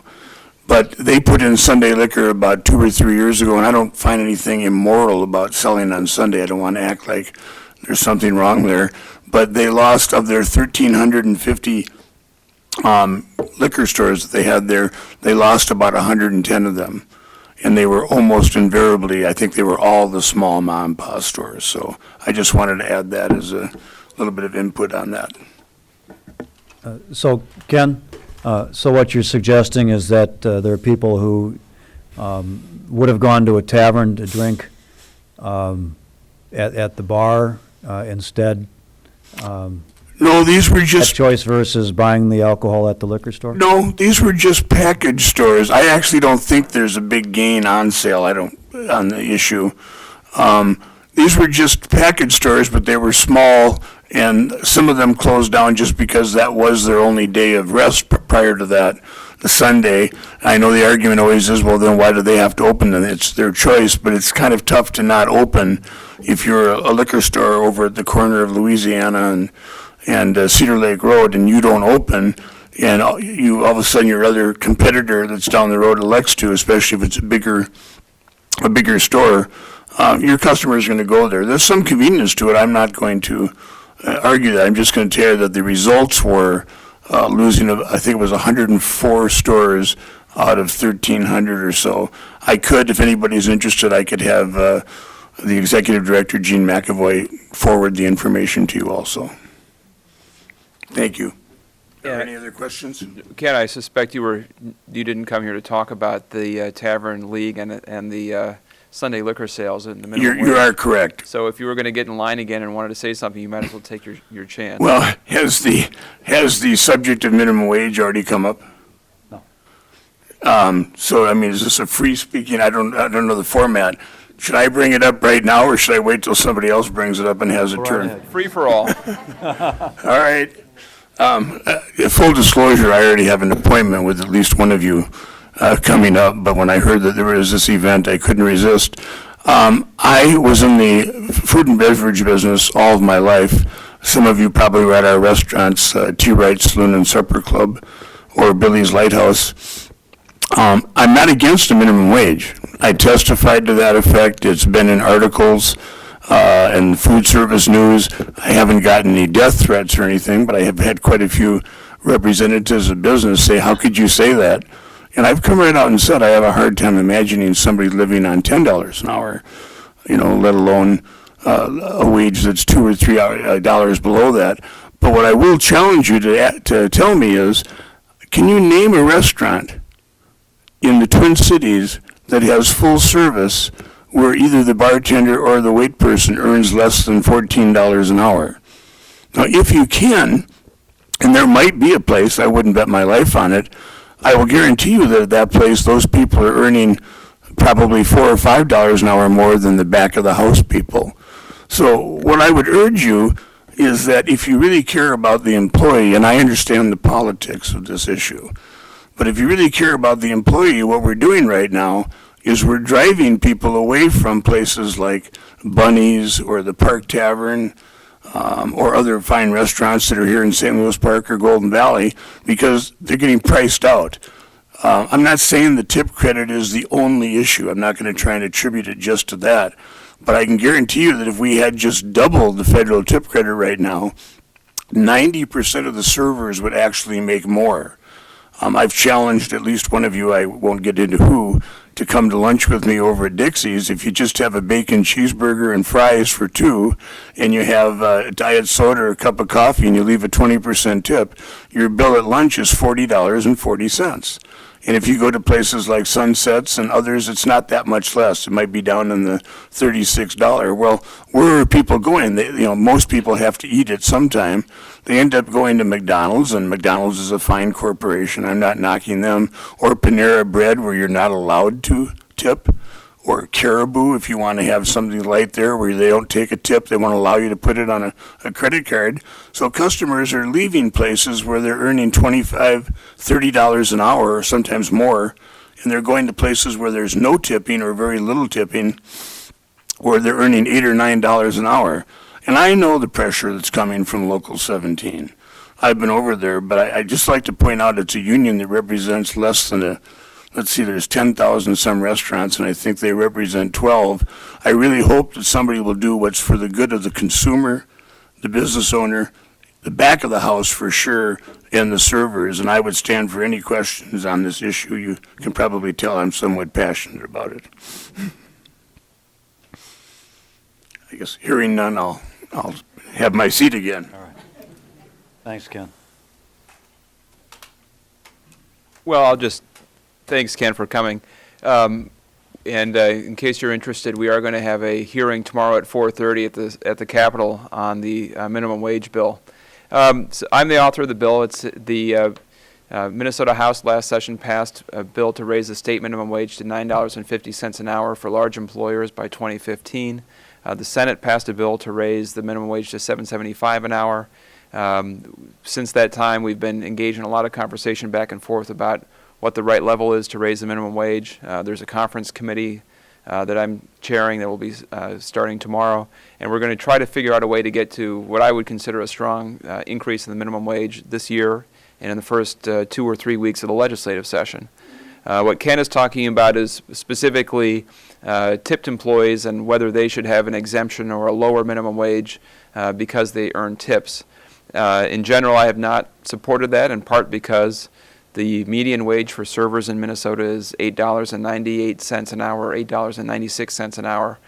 But they put in Sunday liquor about 2 or 3 years ago, and I don't find anything immoral about selling on Sunday. I don't want to act like there's something wrong there. But they lost, of their 1,350 liquor stores that they had there, they lost about 110 of them. And they were almost invariably, I think they were all the small mom and pop stores. So I just wanted to add that as a little bit of input on that. So, Ken, so what you're suggesting is that there are people who would have gone to a tavern to drink at the bar instead? No, these were That just, choice versus buying the alcohol at the liquor store? no, these were just package stores. I actually don't think there's a big gain on sale, on the issue. These were just package stores, but they were small, and some of them closed down just because that was their only day of rest prior to that, the Sunday. I know the argument always is, well, then why do they have to open? And it's their choice, but it's kind of tough to not open if you're a liquor store over at the corner of Louisiana and Cedar Lake Road, and you don't open, and you, all of a sudden, your other competitor that's down the road elects to, especially if it's a bigger store, your customer is going to go there. There's some convenience to it. I'm not going to argue that. I'm just going to tell you that the results were losing, I think it was 104 stores out of 1,300 or so. I could, if anybody's interested, I could have the executive director, Gene McAvoy, forward the information to you also. Thank you. Are there any other questions? Ken, I suspect you didn't come here to talk about the Tavern League and the Sunday liquor sales in the minimum wage. You are correct. So if you were going to get in line again and wanted to say something, you might as well take your chance. Well, has the subject of minimum wage already come up? No. So, I mean, is this a free speaking? I don't know the format. Should I bring it up right now, or should I wait till somebody else brings it up and has a turn? Free for all. All right. Full disclosure, I already have an appointment with at least one of you coming up, but when I heard that there was this event, I couldn't resist. I was in the food and beverage business all of my life. Some of you probably were at our restaurants, T. Wright Saloon and Supper Club, or Billy's Lighthouse. I'm not against the minimum wage. I testified to that effect. It's been in articles and food service news. I haven't gotten any death threats or anything, but I have had quite a few representatives of business say, how could you say that? And I've come right out and said I have a hard time imagining somebody living on $10 an hour, let alone a wage that's $2 or $3 below that. But what I will challenge you to tell me is, can you name a restaurant in the Twin Cities that has full service where either the bartender or the wait person earns less than $14 an hour? Now, if you can, and there might be a place, I wouldn't bet my life on it, I will guarantee you that at that place, those people are earning probably $4 or $5 an hour more than the back of the house people. So what I would urge you is that if you really care about the employee, and I understand the politics of this issue, but if you really care about the employee, what we're doing right now is we're driving people away from places like Bunny's or the Park Tavern, or other fine restaurants that are here in St. Louis Park or Golden Valley, because they're getting priced out. I'm not saying the tip credit is the only issue. I'm not going to try and attribute it just to that. But I can guarantee you that if we had just doubled the federal tip credit right now, 90% of the servers would actually make more. I've challenged at least one of you, I won't get into who, to come to lunch with me over at Dixie's. If you just have a bacon cheeseburger and fries for two, and you have a diet soda or a cup of coffee, and you leave a 20% tip, your bill at lunch is $40.40. And if you go to places like Sunsets and others, it's not that much less. It might be down in the $36. Well, where are people going? Most people have to eat at some time. They end up going to McDonald's, and McDonald's is a fine corporation. I'm not knocking them. Or Panera Bread, where you're not allowed to tip. Or Caribou, if you want to have something light there where they don't take a tip, they won't allow you to put it on a credit card. So customers are leaving places where they're earning $25, $30 an hour, or sometimes more, and they're going to places where there's no tipping or very little tipping, where they're earning $8 or $9 an hour. And I know the pressure that's coming from Local 17. I've been over there, but I just like to point out it's a union that represents less than there's 10,000 some restaurants, and I think they represent 12. I really hope that somebody will do what's for the good of the consumer, the business owner, the back of the house for sure and the servers, and I would stand for any questions on this issue. You can probably tell I'm somewhat passionate about it. I guess hearing none, I'll have my seat again. All right. Thanks, Ken. Well, thanks, Ken, for coming. In case you're interested, we are going to have a hearing tomorrow at 4:30 at the Capitol on the minimum wage bill. So I'm the author of the bill. It's the Minnesota House last session passed a bill to raise the state minimum wage to $9.50 an hour for large employers by 2015. The Senate passed a bill to raise the minimum wage to $7.75 an hour. Since that time, we've been engaged in a lot of conversation back and forth about what the right level is to raise the minimum wage. There's a conference committee that I'm chairing that will be starting tomorrow, and we're going to try to figure out a way to get to what I would consider a strong increase in the minimum wage this year and in the first 2 or 3 weeks of the legislative session. What Ken is talking about is specifically tipped employees and whether they should have an exemption or a lower minimum wage because they earn tips. In general, I have not supported that, in part because the median wage for servers in Minnesota is $8.98 an hour, or $8.96 an hour,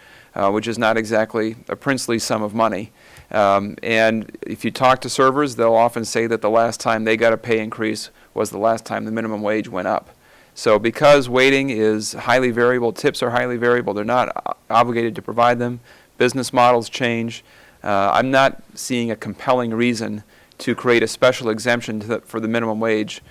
which is not exactly a princely sum of money. And if you talk to servers, they'll often say that the last time they got a pay increase was the last time the minimum wage went up. So because waiting is highly variable, tips are highly variable, they're not obligated to provide them, business models change. I'm not seeing a compelling reason to create a special exemption for the minimum wage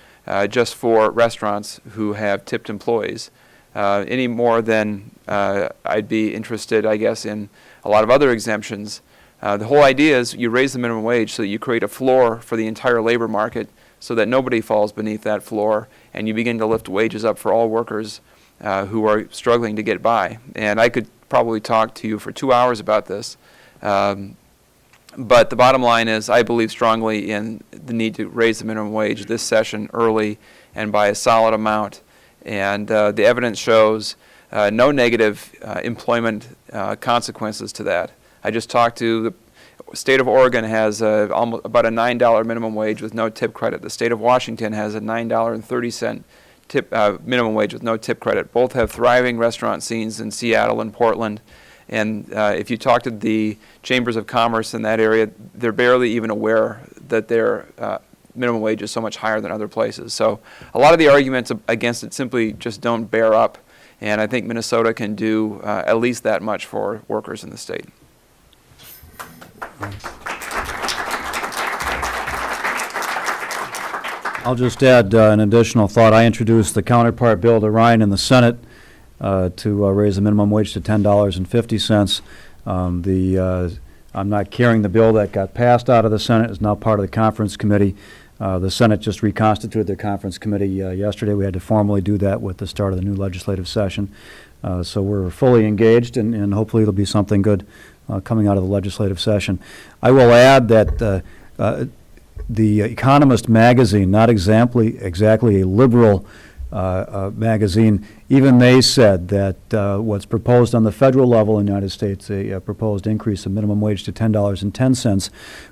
just for restaurants who have tipped employees, any more than I'd be interested, I guess, in a lot of other exemptions. The whole idea is you raise the minimum wage so that you create a floor for the entire labor market so that nobody falls beneath that floor, and you begin to lift wages up for all workers who are struggling to get by. And I could probably talk to you for 2 hours about this. But the bottom line is I believe strongly in the need to raise the minimum wage this session early and by a solid amount. And the evidence shows no negative employment consequences to that. I just talked to the state of Oregon has almost about a $9 minimum wage with no tip credit. The state of Washington has a $9.30 tip minimum wage with no tip credit. Both have thriving restaurant scenes in Seattle and Portland. And if you talk to the chambers of commerce in that area, they're barely even aware that their minimum wage is so much higher than other places. So a lot of the arguments against it simply just don't bear up. And I think Minnesota can do at least that much for workers in the state. I'll just add an additional thought. I introduced the counterpart bill to Ryan in the Senate to raise the minimum wage to $10.50. I'm not carrying the bill that got passed out of the Senate. It's now part of the conference committee. The Senate just reconstituted their conference committee yesterday. We had to formally do that with the start of the new legislative session. So we're fully engaged, and hopefully there'll be something good coming out of the legislative session. I will add that the Economist magazine, not exactly a liberal magazine, even they said that what's proposed on the federal level in the United States, a proposed increase of minimum wage to $10.10,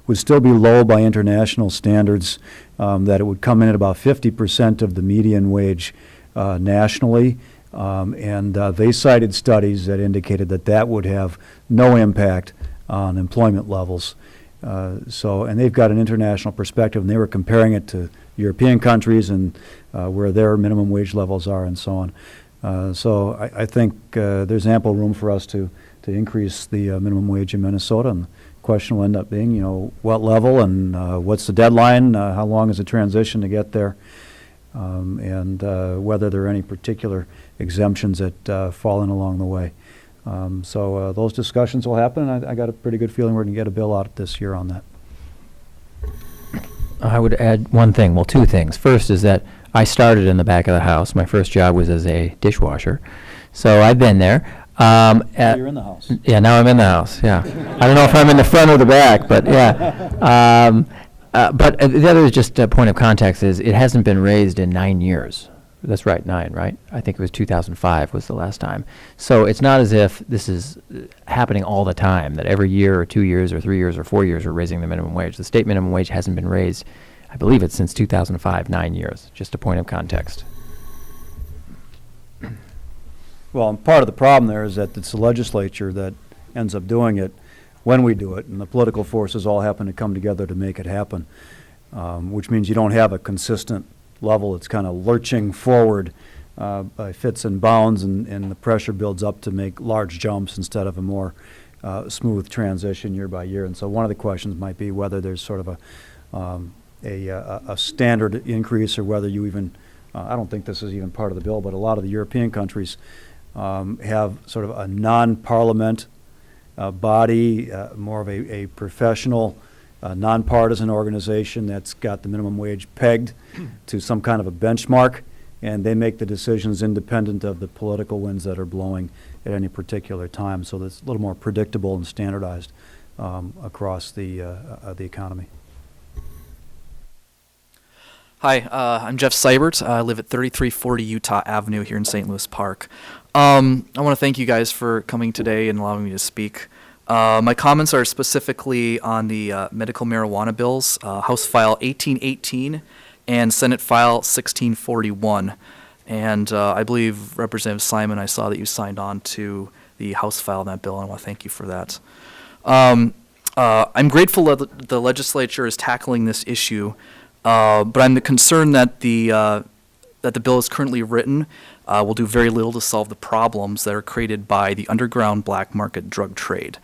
would still be low by international standards, that it would come in at about 50% of the median wage nationally. And they cited studies that indicated that that would have no impact on employment levels. And they've got an international perspective, and they were comparing it to European countries and where their minimum wage levels are and so on. So I think there's ample room for us to increase the minimum wage in Minnesota. And the question will end up being, what level and what's the deadline, how long is the transition to get there, and whether there are any particular exemptions that fall in along the way. So those discussions will happen, and I got a pretty good feeling we're going to get a bill out this year on that. I would add one thing, well, two things. First is that I started in the back of the house. My first job was as a dishwasher. So I've been there. You're in the house. Yeah, now I'm in the house, yeah. I don't know if I'm in the front or the back, but yeah. But the other is just a point of context is it hasn't been raised in 9 years. That's right, 9, right? I think it was 2005 was the last time. So it's not as if this is happening all the time, that every year or 2 years or 3 years or 4 years we're raising the minimum wage. The state minimum wage hasn't been raised, I believe it's since 2005, 9 years, just a point of context. Well, and part of the problem there is that it's the legislature that ends up doing it when we do it, and the political forces all happen to come together to make it happen, which means you don't have a consistent level. It's kind of lurching forward by fits and bounds, and the pressure builds up to make large jumps instead of a more smooth transition year by year. And so one of the questions might be whether there's sort of a standard increase, or whether you even, I don't think this is even part of the bill, but a lot of the European countries have sort of a non-parliament body, more of a professional, nonpartisan organization that's got the minimum wage pegged to some kind of a benchmark, and they make the decisions independent of the political winds that are blowing at any particular time. So that's a little more predictable and standardized across the economy. Hi, I'm Jeff Seibert. I live at 3340 Utah Avenue here in St. Louis Park. I want to thank you guys for coming today and allowing me to speak. My comments are specifically on the medical marijuana bills, House File 1818 and Senate File 1641. And I believe, Representative Simon, I saw that you signed on to the House file on that bill, and I want to thank you for that. I'm grateful that the legislature is tackling this issue, but I'm concerned that the bill is currently written will do very little to solve the problems that are created by the underground black market drug trade,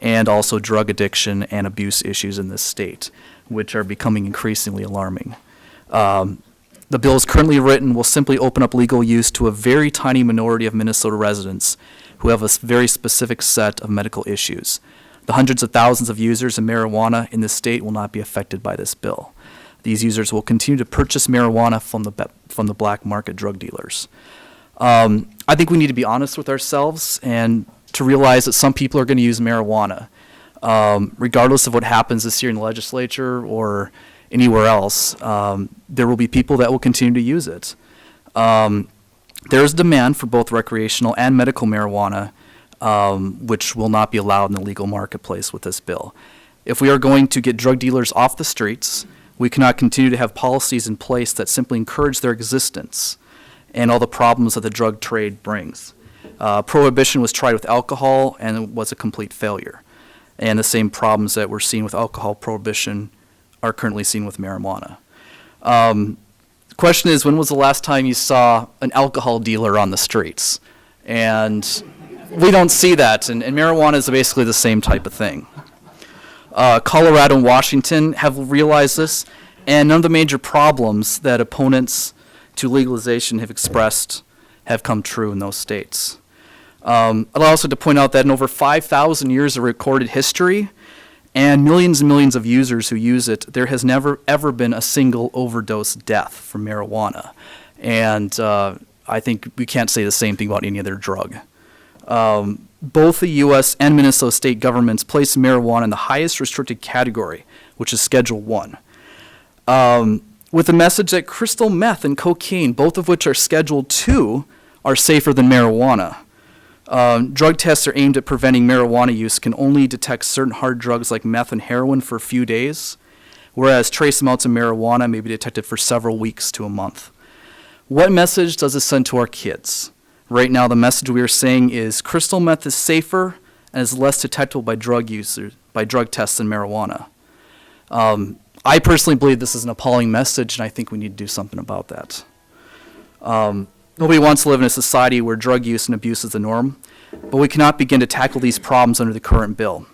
and also drug addiction and abuse issues in this state, which are becoming increasingly alarming. The bill as currently written will simply open up legal use to a very tiny minority of Minnesota residents who have a very specific set of medical issues. The hundreds of thousands of users of marijuana in this state will not be affected by this bill. These users will continue to purchase marijuana from the black market drug dealers. I think we need to be honest with ourselves and to realize that some people are going to use marijuana. Regardless of what happens this year in the legislature or anywhere else, there will be people that will continue to use it. There is demand for both recreational and medical marijuana, which will not be allowed in the legal marketplace with this bill. If we are going to get drug dealers off the streets, we cannot continue to have policies in place that simply encourage their existence and all the problems that the drug trade brings. Prohibition was tried with alcohol and it was a complete failure. And the same problems that we're seeing with alcohol prohibition are currently seen with marijuana. The question is, when was the last time you saw an alcohol dealer on the streets? And we don't see that, and marijuana is basically the same type of thing. Colorado and Washington have realized this, and none of the major problems that opponents to legalization have expressed have come true in those states. I'd also like to point out that in over 5,000 years of recorded history and millions of users who use it, there has never ever been a single overdose death from marijuana. And I think we can't say the same thing about any other drug. Both the U.S. and Minnesota state governments place marijuana in the highest restricted category, which is Schedule 1. With the message that crystal meth and cocaine, both of which are Schedule 2, are safer than marijuana. Drug tests are aimed at preventing marijuana use can only detect certain hard drugs like meth and heroin for a few days, whereas trace amounts of marijuana may be detected for several weeks to a month. What message does this send to our kids? Right now, the message we are saying is crystal meth is safer and is less detectable by drug tests than marijuana. I personally believe this is an appalling message, and I think we need to do something about that. Nobody wants to live in a society where drug use and abuse is the norm, but we cannot begin to tackle these problems under the current bill.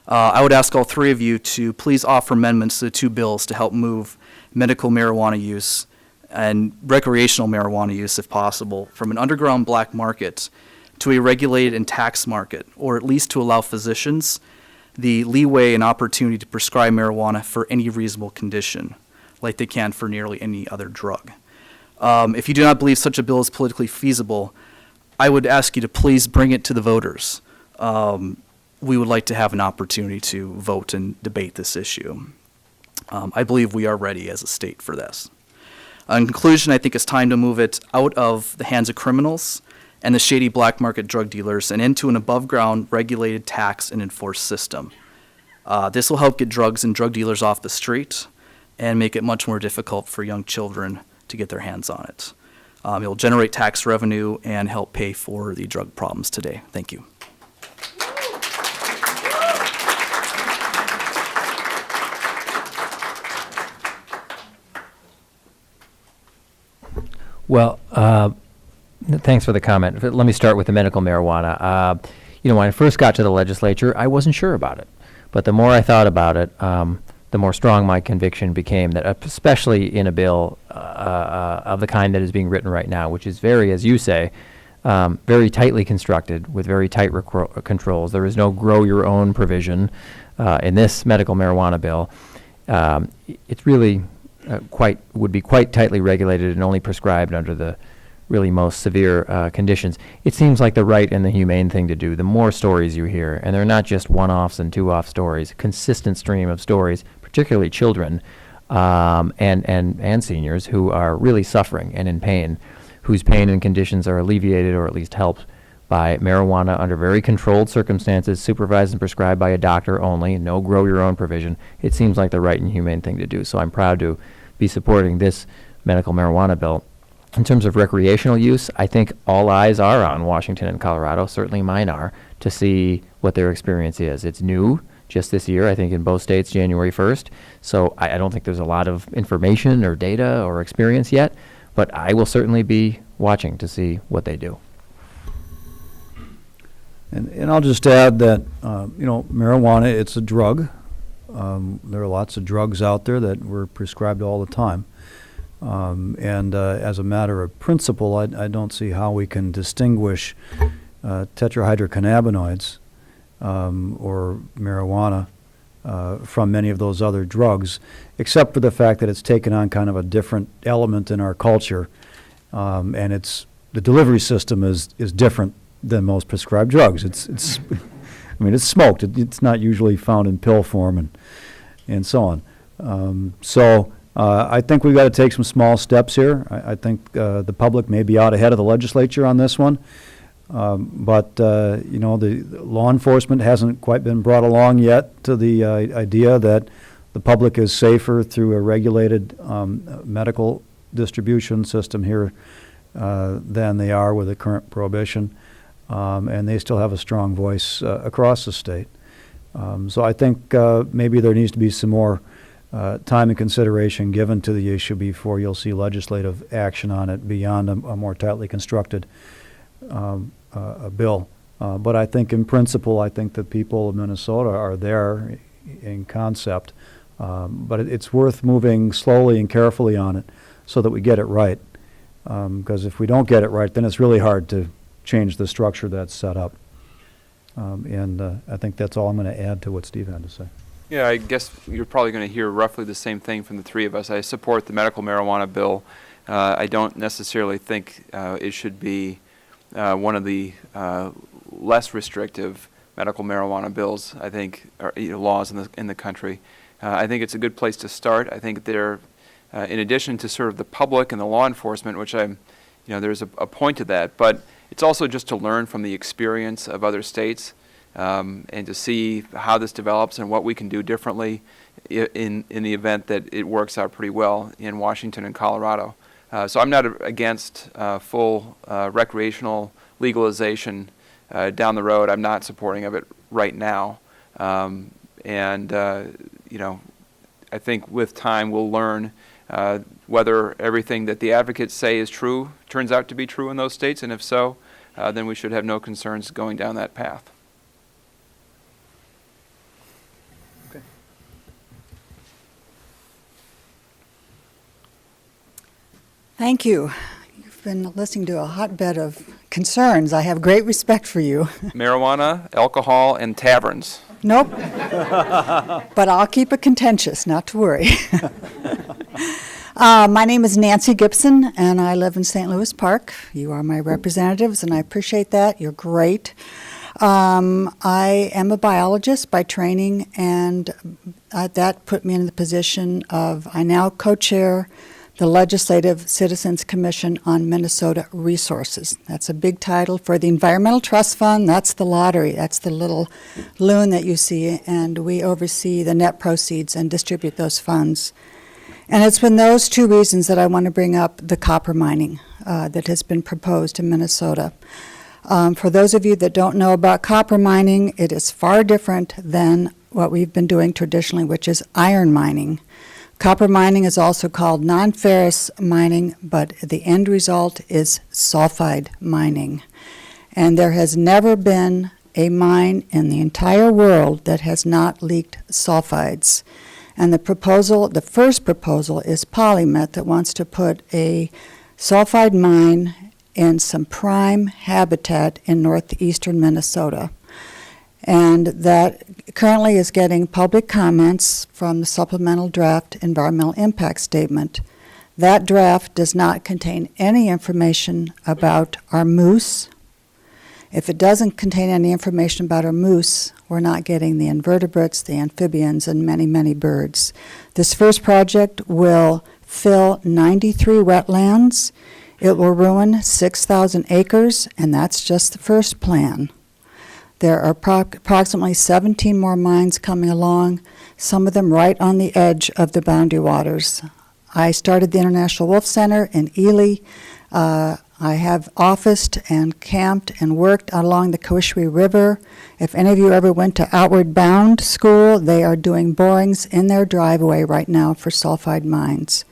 I would ask all three of you to please offer amendments to the two bills to help move medical marijuana use and recreational marijuana use, if possible, from an underground black market to a regulated and taxed market, or at least to allow physicians the leeway and opportunity to prescribe marijuana for any reasonable condition, like they can for nearly any other drug. If you do not believe such a bill is politically feasible, I would ask you to please bring it to the voters. We would like to have an opportunity to vote and debate this issue. I believe we are ready as a state for this. In conclusion, I think it's time to move it out of the hands of criminals and the shady black market drug dealers and into an above-ground regulated tax and enforced system. This will help get drugs and drug dealers off the street and make it much more difficult for young children to get their hands on it. It will generate tax revenue and help pay for the drug problems today. Thank you. Well, thanks for the comment. Let me start with the medical marijuana. When I first got to the legislature, I wasn't sure about it. But the more I thought about it, the more strong my conviction became that, especially in a bill of the kind that is being written right now, which is very, as you say, very tightly constructed with very tight controls. There is no grow your own provision in this medical marijuana bill. It's really would be quite tightly regulated and only prescribed under the really most severe conditions. It seems like the right and the humane thing to do. The more stories you hear, and they're not just one-offs and two-off stories, consistent stream of stories, particularly children and seniors who are really suffering and in pain, whose pain and conditions are alleviated or at least helped by marijuana under very controlled circumstances, supervised and prescribed by a doctor only, no grow your own provision. It seems like the right and humane thing to do. So I'm proud to be supporting this medical marijuana bill. In terms of recreational use, I think all eyes are on Washington and Colorado, certainly mine are, to see what their experience is. It's new just this year, I think in both states, January 1st. So I don't think there's a lot of information or data or experience yet, but I will certainly be watching to see what they do. And I'll just add that, marijuana, it's a drug. There are lots of drugs out there that were prescribed all the time. As a matter of principle, I don't see how we can distinguish tetrahydrocannabinoids or marijuana from many of those other drugs, except for the fact that it's taken on kind of a different element in our culture, and the delivery system is different than most prescribed drugs. It's smoked. It's not usually found in pill form and so on. I think we've got to take some small steps here. I think the public may be out ahead of the legislature on this one. But the law enforcement hasn't quite been brought along yet to the idea that the public is safer through a regulated medical distribution system here than they are with the current prohibition. And they still have a strong voice across the state. So I think maybe there needs to be some more time and consideration given to the issue before you'll see legislative action on it beyond a more tightly constructed bill. But I think in principle, I think the people of Minnesota are there in concept. But it's worth moving slowly and carefully on it so that we get it right. Because if we don't get it right, then it's really hard to change the structure that's set up. I think that's all I'm going to add to what Steve had to say. Yeah, I guess you're probably going to hear roughly the same thing from the three of us. I support the medical marijuana bill. I don't necessarily think it should be one of the less restrictive medical marijuana bills, I think, or laws in the country. I think it's a good place to start. I think there, in addition to sort of the public and the law enforcement, which there's a point to that, but it's also just to learn from the experience of other states and to see how this develops and what we can do differently in the event that it works out pretty well in Washington and Colorado. So I'm not against full recreational legalization down the road. I'm not supporting of it right now. I think with time we'll learn whether everything that the advocates say is true turns out to be true in those states, and if so, then we should have no concerns going down that path. Okay. Thank you. You've been listening to a hotbed of concerns. I have great respect for you. Marijuana, alcohol, and taverns. Nope. But I'll keep it contentious, not to worry. My name is Nancy Gibson, and I live in St. Louis Park. You are my representatives, and I appreciate that. You're great. I am a biologist by training, and that put me in the position of, I now co-chair the Legislative Citizens Commission on Minnesota Resources. That's a big title for the Environmental Trust Fund. That's the lottery. That's the little loon that you see, and we oversee the net proceeds and distribute those funds. And it's been those two reasons that I want to bring up the copper mining that has been proposed in Minnesota. For those of you that don't know about copper mining, it is far different than what we've been doing traditionally, which is iron mining. Copper mining is also called non-ferrous mining, but the end result is sulfide mining. And there has never been a mine in the entire world that has not leaked sulfides. And the first proposal is Polymet that wants to put a sulfide mine in some prime habitat in northeastern Minnesota. And that currently is getting public comments from the supplemental draft environmental impact statement. That draft does not contain any information about our moose. If it doesn't contain any information about our moose, we're not getting the invertebrates, the amphibians, and many, many birds. This first project will fill 93 wetlands. It will ruin 6,000 acres, and that's just the first plan. There are approximately 17 more mines coming along, some of them right on the edge of the boundary waters. I started the International Wolf Center in Ely. I have officed and camped and worked along the Coishwee River. If any of you ever went to Outward Bound School, they are doing borings in their driveway right now for sulfide mines.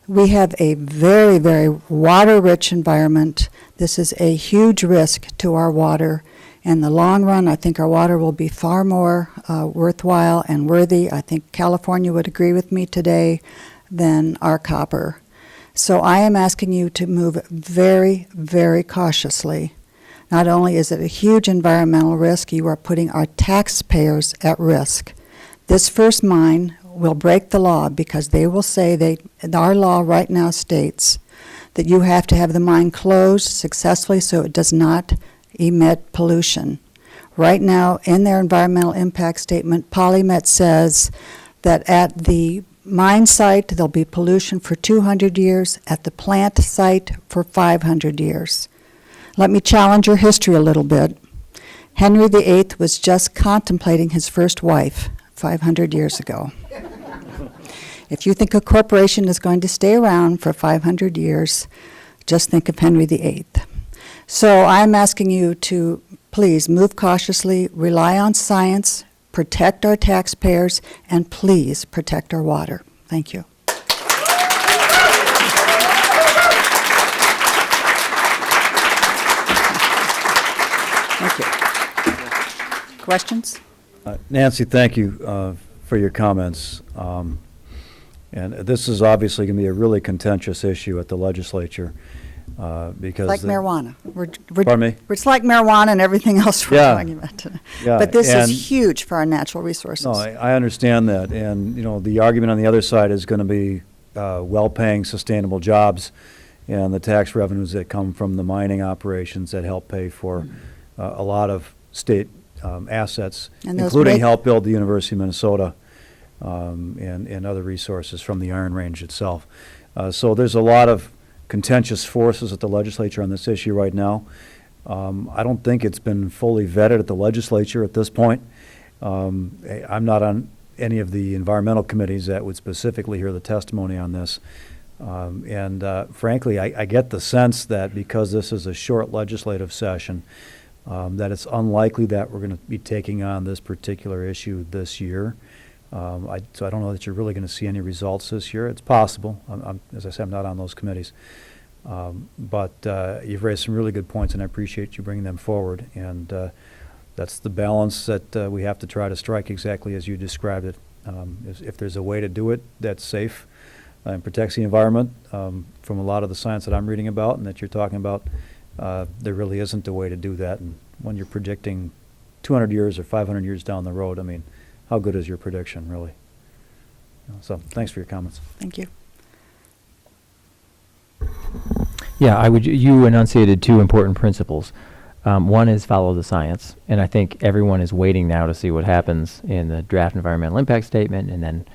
We have a very, very water-rich environment. This is a huge risk to our water. In the long run, I think our water will be far more worthwhile and worthy. I think California would agree with me today than our copper. So I am asking you to move very, very cautiously. Not only is it a huge environmental risk, you are putting our taxpayers at risk. This first mine will break the law because they will say our law right now states that you have to have the mine closed successfully so it does not emit pollution. Right now, in their environmental impact statement, Polymet says that at the mine site, there'll be pollution for 200 years, at the plant site for 500 years. Let me challenge your history a little bit. Henry VIII was just contemplating his first wife 500 years ago. If you think a corporation is going to stay around for 500 years, just think of Henry VIII. So I'm asking you to please move cautiously, rely on science, protect our taxpayers, and please protect our water. Thank you. Thank you. Questions? Nancy, thank you for your comments. And this is obviously going to be a really contentious issue at the legislature because... Like marijuana. Pardon me? It's like marijuana and everything else we're talking about today. Yeah, but this is huge for our natural resources. No, I understand that. And, you know, the argument on the other side is going to be well-paying, sustainable jobs and the tax revenues that come from the mining operations that help pay for a lot of state assets, including help build the University of Minnesota and other resources from the Iron Range itself. So there's a lot of contentious forces at the legislature on this issue right now. I don't think it's been fully vetted at the legislature at this point. I'm not on any of the environmental committees that would specifically hear the testimony on this. Frankly, I get the sense that because this is a short legislative session, that it's unlikely that we're going to be taking on this particular issue this year. So I don't know that you're really going to see any results this year. It's possible. As I said, I'm not on those committees. But you've raised some really good points, and I appreciate you bringing them forward. And that's the balance that we have to try to strike exactly as you described it. If there's a way to do it that's safe and protects the environment, from a lot of the science that I'm reading about and that you're talking about, there really isn't a way to do that. And when you're predicting 200 years or 500 years down the road, I mean, how good is your prediction, really? So thanks for your comments. Thank you. Yeah, you enunciated two important principles. One is follow the science, and I think everyone is waiting now to see what happens in the draft environmental impact statement and then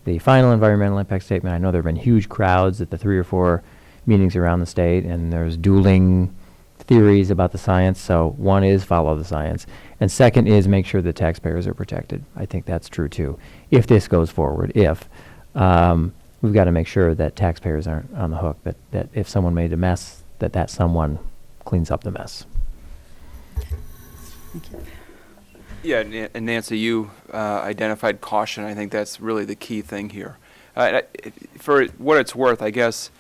the final environmental impact statement. I know there have been huge crowds at the 3 or 4 meetings around the state, and there's dueling theories about the science. So one is follow the science, and second is make sure that taxpayers are protected. I think that's true too. If this goes forward, we've got to make sure that taxpayers aren't on the hook, that if someone made a mess, that someone cleans up the mess. Yeah, and Nancy, you identified caution. I think that's really the key thing here. For what it's worth, I guess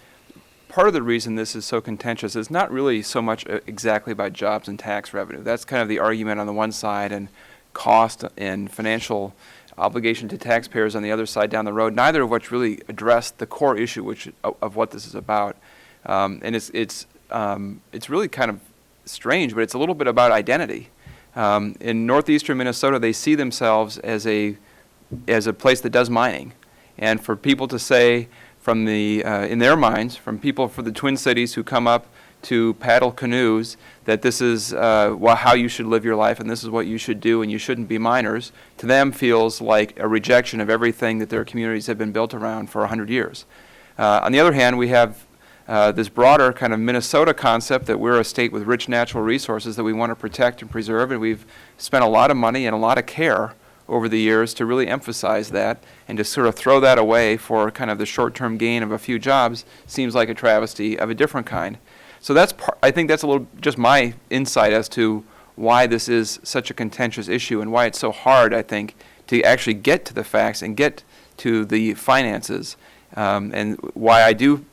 part of the reason this is so contentious is not really so much exactly about jobs and tax revenue. That's kind of the argument on the one side, and cost and financial obligation to taxpayers on the other side down the road, neither of which really address the core issue of what this is about. And it's really kind of strange, but it's a little bit about identity. In northeastern Minnesota, they see themselves as a place that does mining, and for people to say from in their minds, from people for the Twin Cities who come up to paddle canoes, that this is how you should live your life and this is what you should do and you shouldn't be miners, to them feels like a rejection of everything that their communities have been built around for 100 years. On the other hand, we have this broader kind of Minnesota concept that we're a state with rich natural resources that we want to protect and preserve, and we've spent a lot of money and a lot of care over the years to really emphasize that, and to sort of throw that away for kind of the short-term gain of a few jobs seems like a travesty of a different kind. So I think that's a little just my insight as to why this is such a contentious issue and why it's so hard, I think, to actually get to the facts and get to the finances, and why I do,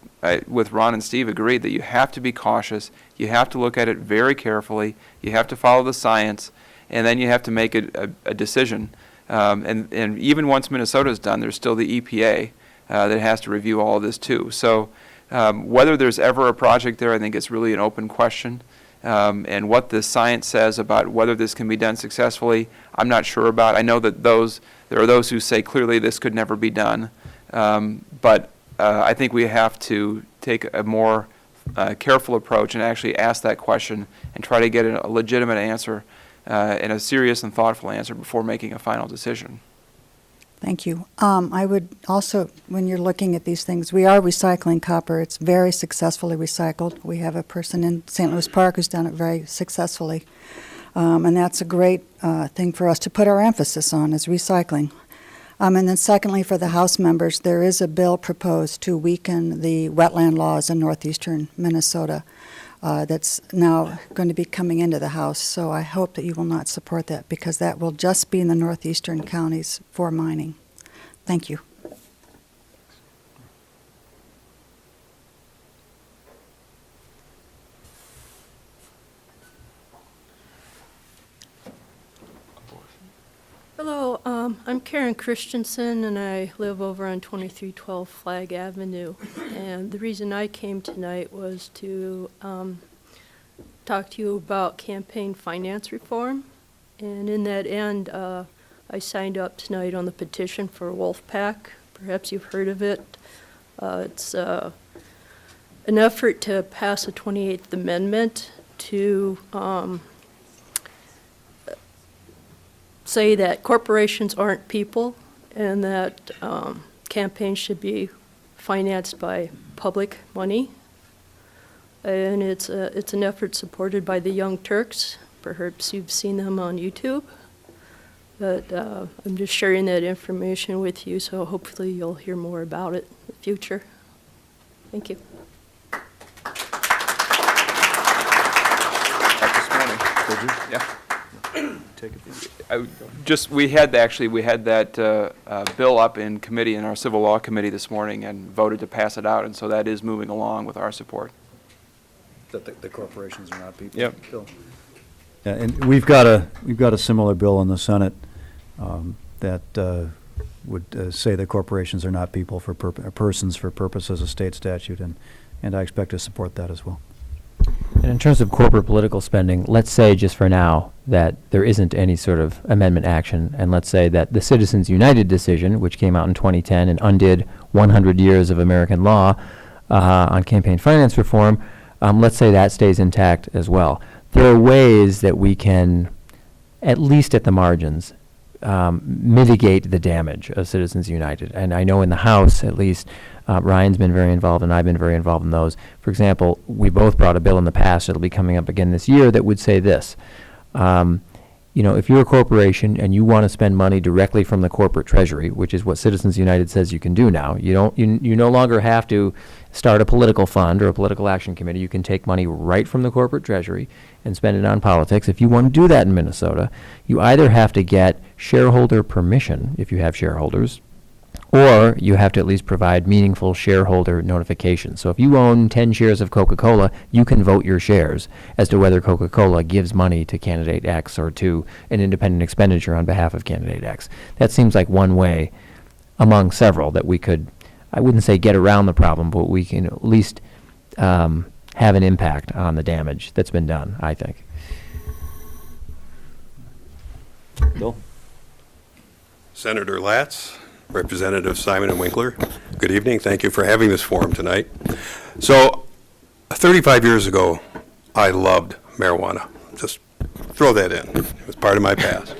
with Ron and Steve, agree that you have to be cautious, you have to look at it very carefully, you have to follow the science, and then you have to make a decision. And even once Minnesota's done, there's still the EPA that has to review all of this too. So whether there's ever a project there, I think it's really an open question. And what the science says about whether this can be done successfully, I'm not sure about. I know that there are those who say clearly this could never be done. But I think we have to take a more careful approach and actually ask that question and try to get a legitimate answer and a serious and thoughtful answer before making a final decision. Thank you. I would also, when you're looking at these things, we are recycling copper. It's very successfully recycled. We have a person in St. Louis Park who's done it very successfully. And that's a great thing for us to put our emphasis on, is recycling. And then secondly, for the House members, there is a bill proposed to weaken the wetland laws in northeastern Minnesota that's now going to be coming into the House. So I hope that you will not support that, because that will just be in the northeastern counties for mining. Thank you. Hello, I'm Karen Christensen, and I live over on 2312 Flag Avenue. And the reason I came tonight was to talk to you about campaign finance reform. And in that end, I signed up tonight on the petition for Wolfpack. Perhaps you've heard of it. It's an effort to pass a 28th Amendment to say that corporations aren't people, and that campaigns should be financed by public money. And it's an effort supported by the Young Turks. Perhaps you've seen them on YouTube. But I'm just sharing that information with you, so hopefully you'll hear more about it in the future. Thank you. This morning. Did you? Yeah. We had that bill up in committee, in our Civil Law Committee this morning, and voted to pass it out, and so that is moving along with our support. That the corporations are not people. Yep. Bill. Yeah, and we've got a similar bill in the Senate that would say that corporations are not people for persons for purposes of state statute, and I expect to support that as well. And in terms of corporate political spending, let's say just for now that there isn't any sort of amendment action, and let's say that the Citizens United decision, which came out in 2010 and undid 100 years of American law on campaign finance reform, let's say that stays intact as well. There are ways that we can, at least at the margins, mitigate the damage of Citizens United. And I know in the House, at least, Ryan's been very involved and I've been very involved in those. For example, we both brought a bill in the past, it'll be coming up again this year, that would say this. If you're a corporation and you want to spend money directly from the corporate treasury, which is what Citizens United says you can do now, you no longer have to start a political fund or a political action committee. You can take money right from the corporate treasury and spend it on politics. If you want to do that in Minnesota, you either have to get shareholder permission, if you have shareholders, or you have to at least provide meaningful shareholder notification. So if you own 10 shares of Coca-Cola, you can vote your shares as to whether Coca-Cola gives money to candidate X or to an independent expenditure on behalf of candidate X. That seems like one way among several that we could, I wouldn't say get around the problem, but we can at least have an impact on the damage that's been done, I think. Bill? Senator Latz, Representative Simon and Winkler, good evening. Thank you for having this forum tonight. So, 35 years ago, I loved marijuana. Just throw that in. It was part of my past.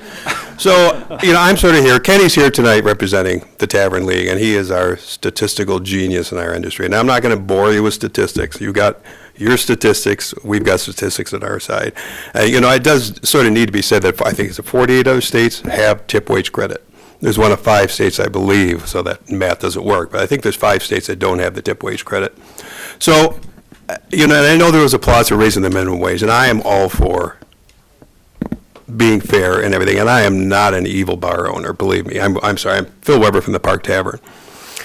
So, I'm sort of here. Kenny's here tonight representing the Tavern League, and he is our statistical genius in our industry. And I'm not going to bore you with statistics. You got your statistics. We've got statistics on our side. It does sort of need to be said that I think it's 48 other states have tip wage credit. There's one of 5 states, I believe, so that math doesn't work. But I think there's 5 states that don't have the tip wage credit. So, and I know there was applause for raising the minimum wage, and I am all for being fair and everything. And I am not an evil bar owner, believe me. I'm sorry. I'm Phil Weber from the Park Tavern.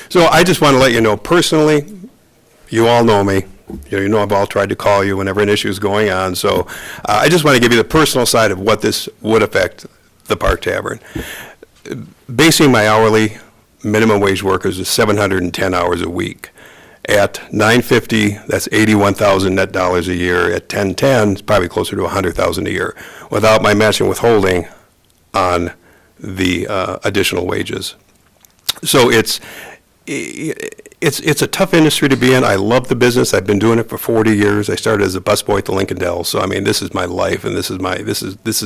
So I just want to let you know personally, you all know me. You know I've all tried to call you whenever an issue is going on. So I just want to give you the personal side of what this would affect the Park Tavern. Basing my hourly minimum wage workers is 710 hours a week. At $9.50, that's 81,000 net dollars a year. At 10.10, it's probably closer to 100,000 a year, without my matching withholding on the additional wages. So it's a tough industry to be in. I love the business. I've been doing it for 40 years. I started as a busboy at the Lincoln Dell. So this is my life, and this is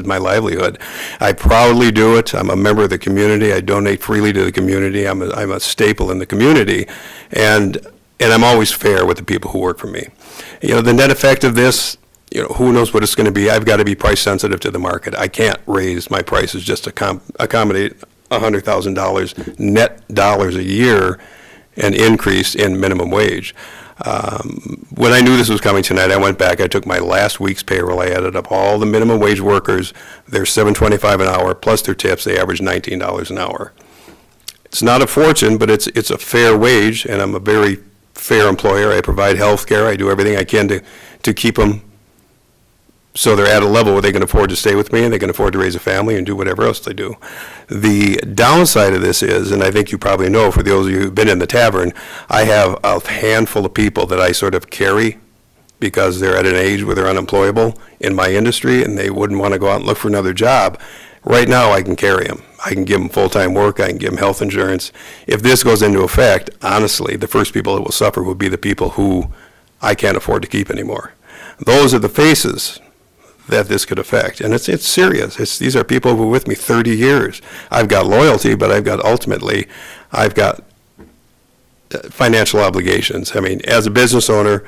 my livelihood. I proudly do it. I'm a member of the community. I donate freely to the community. I'm a staple in the community, and I'm always fair with the people who work for me. The net effect of this, who knows what it's going to be. I've got to be price sensitive to the market. I can't raise my prices just to accommodate $100,000 net dollars a year an increase in minimum wage. When I knew this was coming tonight, I went back, I took my last week's payroll, I added up all the minimum wage workers, they're $7.25 an hour, plus their tips, they average $19 an hour. It's not a fortune, but it's a fair wage, and I'm a very fair employer. I provide health care, I do everything I can to keep them so they're at a level where they can afford to stay with me and they can afford to raise a family and do whatever else they do. The downside of this is, and I think you probably know, for those of you who've been in the tavern, I have a handful of people that I sort of carry because they're at an age where they're unemployable in my industry and they wouldn't want to go out and look for another job. Right now, I can carry them. I can give them full-time work. I can give them health insurance. If this goes into effect, honestly, the first people that will suffer will be the people who I can't afford to keep anymore. Those are the faces that this could affect. And it's serious. These are people who were with me 30 years. I've got loyalty, but I've got financial obligations. As a business owner,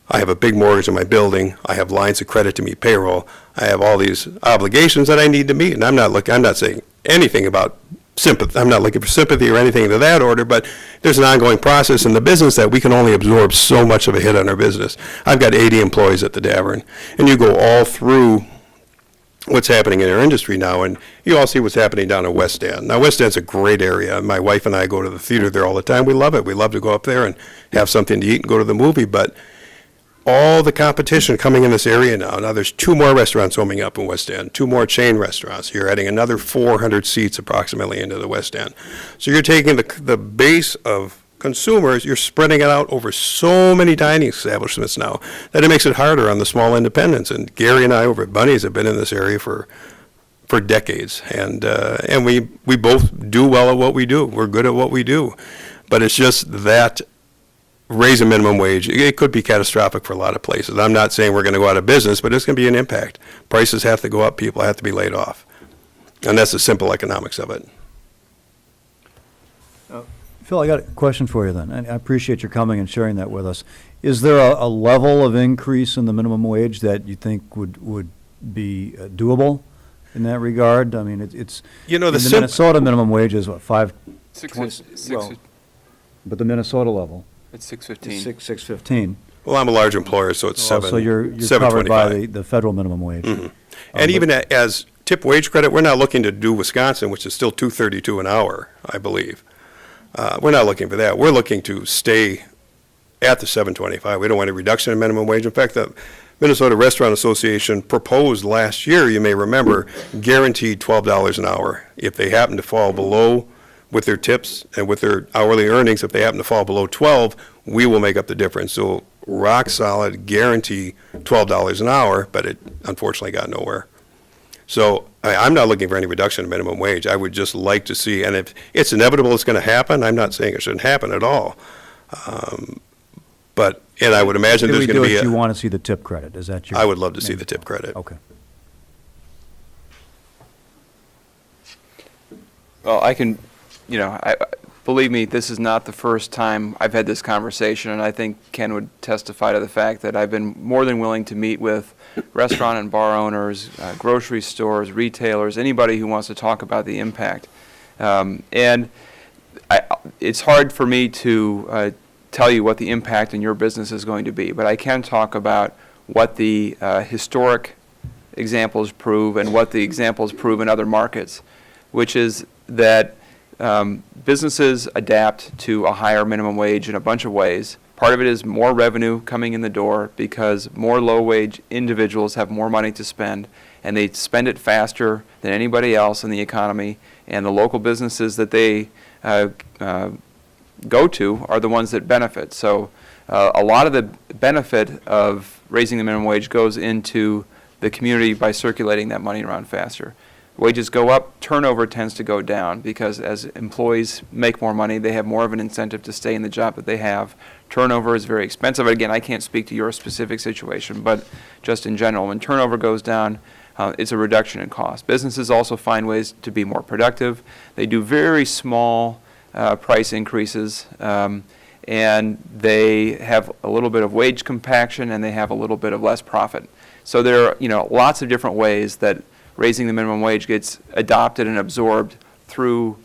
I have a big mortgage on my building. I have lines of credit to meet payroll. I have all these obligations that I need to meet. And I'm not saying anything about sympathy. I'm not looking for sympathy or anything to that order, but there's an ongoing process in the business that we can only absorb so much of a hit on our business. I've got 80 employees at the Tavern, and you go all through what's happening in our industry now, and you all see what's happening down at West End. Now, West End's a great area. My wife and I go to the theater there all the time. We love it. We love to go up there and have something to eat and go to the movie, but all the competition coming in this area now. Now there's 2 more restaurants opening up in West End, 2 more chain restaurants. You're adding another 400 seats approximately into the West End. So you're taking the base of consumers, you're spreading it out over so many dining establishments now that it makes it harder on the small independents. And Gary and I over at Bunny's have been in this area for decades. And we both do well at what we do. We're good at what we do. But it's just that raise a minimum wage, it could be catastrophic for a lot of places. I'm not saying we're going to go out of business, but it's going to be an impact. Prices have to go up, people have to be laid off. And that's the simple economics of it. Phil, I got a question for you then, and I appreciate your coming and sharing that with us. Is there a level of increase in the minimum wage that you think would be doable in that regard? I mean, it's You know, in the the Minnesota minimum wage is what, five? Six, Twen- six, well, But the Minnesota level it's is 6:15. 6.15. Well, I'm a large employer, so it's So you're covered by the federal minimum wage. And but- even as tip wage credit, we're not looking to do Wisconsin, which is still $2.32 an hour, I believe. We're not looking for that. We're looking to stay at the $7.25. We don't want a reduction in minimum wage. In fact, the Minnesota Restaurant Association proposed last year, you may remember, guaranteed $12 an hour. If they happen to fall below with their tips and with their hourly earnings, if they happen to fall below 12, we will make up the difference. So rock solid guarantee $12 an hour, but it unfortunately got nowhere. So I'm not looking for any reduction in minimum wage. I would just like to see, and if it's inevitable it's going to happen, I'm not saying it shouldn't happen at all. And I would imagine there's going to be You want to see the tip credit, is that your? I would love to see the tip credit. Okay. Well, I can, believe me, this is not the first time I've had this conversation, and I think Ken would testify to the fact that I've been more than willing to meet with restaurant and bar owners, grocery stores, retailers, anybody who wants to talk about the impact. It's hard for me to tell you what the impact in your business is going to be, but I can talk about what the historic examples prove and what the examples prove in other markets, which is that businesses adapt to a higher minimum wage in a bunch of ways. Part of it is more revenue coming in the door because more low-wage individuals have more money to spend, and they spend it faster than anybody else in the economy, and the local businesses that they go to are the ones that benefit. So a lot of the benefit of raising the minimum wage goes into the community by circulating that money around faster. Wages go up, turnover tends to go down because as employees make more money, they have more of an incentive to stay in the job that they have. Turnover is very expensive. Again, I can't speak to your specific situation, but just in general, when turnover goes down, it's a reduction in cost. Businesses also find ways to be more productive. They do very small price increases, and they have a little bit of wage compaction, and they have a little bit of less profit. So there are, lots of different ways that raising the minimum wage gets adopted and absorbed through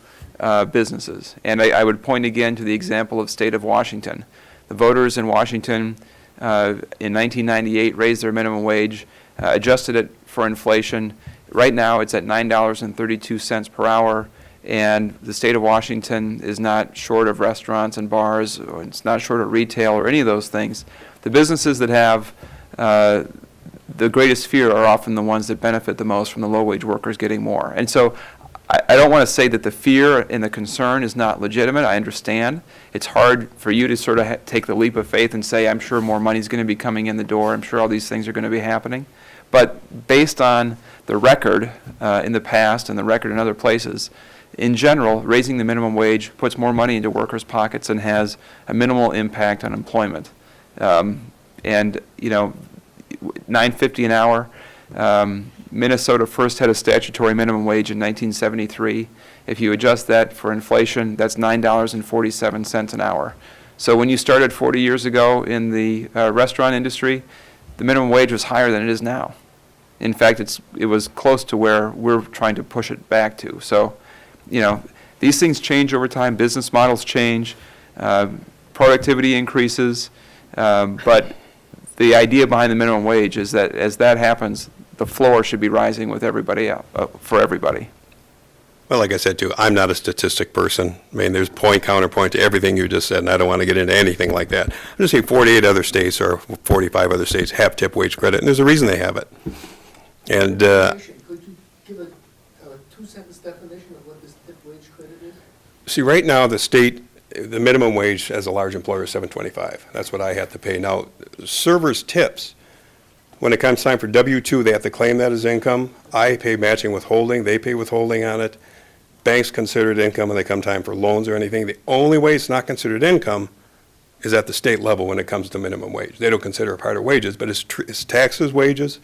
businesses. And I would point again to the example of state of Washington. The voters in Washington in 1998 raised their minimum wage, adjusted it for inflation. Right now it's at $9.32 per hour, and the state of Washington is not short of restaurants and bars, or it's not short of retail or any of those things. The businesses that have the greatest fear are often the ones that benefit the most from the low-wage workers getting more. And so I don't want to say that the fear and the concern is not legitimate. I understand. It's hard for you to sort of take the leap of faith and say, I'm sure more money is going to be coming in the door. I'm sure all these things are going to be happening. But based on the record in the past and the record in other places, in general, raising the minimum wage puts more money into workers' pockets and has a minimal impact on employment. $9.50 an hour. Minnesota first had a statutory minimum wage in 1973. If you adjust that for inflation, that's $9.47 an hour. So when you started 40 years ago in the restaurant industry, the minimum wage was higher than it is now. In fact, it was close to where we're trying to push it back to. So, these things change over time. Business models change. Productivity increases. But the idea behind the minimum wage is that as that happens, the floor should be rising with everybody else, for everybody. Well, like I said, too, I'm not a statistic person. I mean, there's counterpoint to everything you just said, and I don't want to get into anything like that. I'm just saying 48 other states or 45 other states have tip wage credit, and there's a reason they have it. And could you give a two-sentence definition of what this tip wage credit is? see, right now, the minimum wage as a large employer is $7.25. That's what I have to pay. Now, servers' tips, when it comes time for W-2, they have to claim that as income. I pay matching withholding. They pay withholding on it. Banks consider it income when they come time for loans or anything. The only way it's not considered income is at the state level when it comes to minimum wage. They don't consider it part of wages, but it's taxes, wages.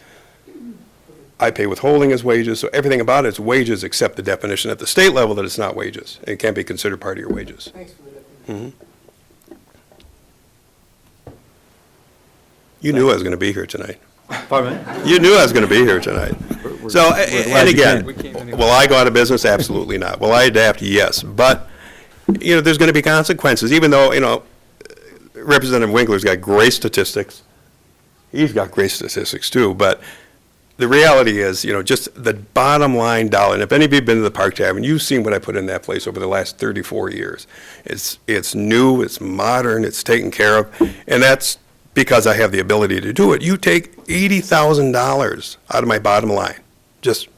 I pay withholding as wages, so everything about it's wages except the definition at the state level that it's not wages. It can't be considered part of your wages. Thanks for the definition. You knew I was going to be here tonight. Pardon me? You knew I was going to be here tonight. So, and again, will I go out of business? Absolutely not. Will I adapt? Yes. But, there's going to be consequences, even though, Representative Winkler's got great statistics. He's got great statistics too, but the reality is, just the bottom line dollar, and if any of you have been to the Park Tavern, you've seen what I put in that place over the last 34 years. It's new, it's modern, it's taken care of, and that's because I have the ability to do it. You take $80,000 out of my bottom line, just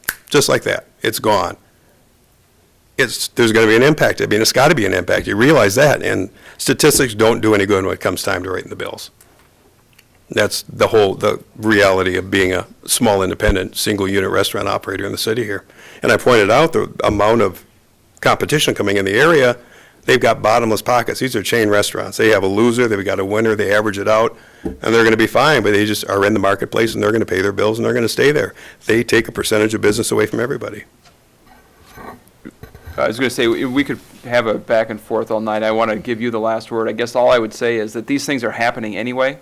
like that. It's gone. There's going to be an impact. I mean, it's got to be an impact. You realize that, and statistics don't do any good when it comes time to writing the bills. That's the reality of being a small, independent, single-unit restaurant operator in the city here. And I pointed out the amount of competition coming in the area. They've got bottomless pockets. These are chain restaurants. They have a loser, they've got a winner, they average it out, and they're going to be fine, but they just are in the marketplace, and they're going to pay their bills, and they're going to stay there. They take a percentage of business away from everybody. I was going to say, we could have a back and forth all night. I want to give you the last word. I guess all I would say is that these things are happening anyway,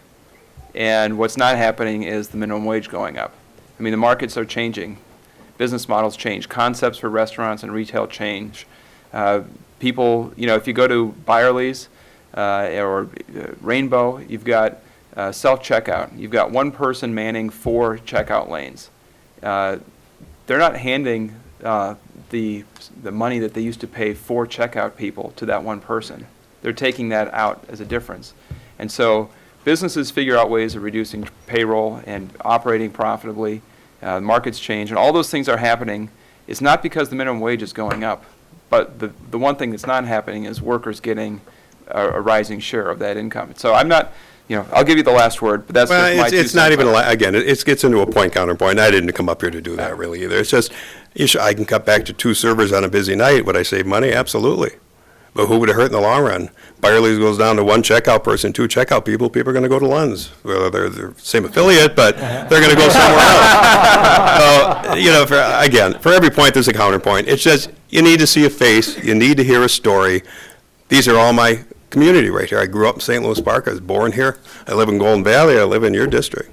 and what's not happening is the minimum wage going up. I mean, the markets are changing. Business models change. Concepts for restaurants and retail change. People, if you go to Byerly's or Rainbow, you've got self-checkout. You've got one person manning 4 checkout lanes. They're not handing the money that they used to pay 4 checkout people to that one person. They're taking that out as a difference. And so businesses figure out ways of reducing payroll and operating profitably. Markets change, and all those things are happening. It's not because the minimum wage is going up, but the one thing that's not happening is workers getting a rising share of that income. So I'm not, I'll give you the last word, but that's just my 2 cents. It's not even, again, it gets into a point counterpoint. I didn't come up here to do that really either. It's just, I can cut back to 2 servers on a busy night. Would I save money? Absolutely. But who would it hurt in the long run? Byerly's goes down to 1 checkout person, 2 checkout people. People are going to go to Lund's. Well, they're the same affiliate, but they're going to go somewhere else. So, for every point, there's a counterpoint. It's just, you need to see a face. You need to hear a story. These are all my community right here. I grew up in St. Louis Park. I was born here. I live in Golden Valley. I live in your district.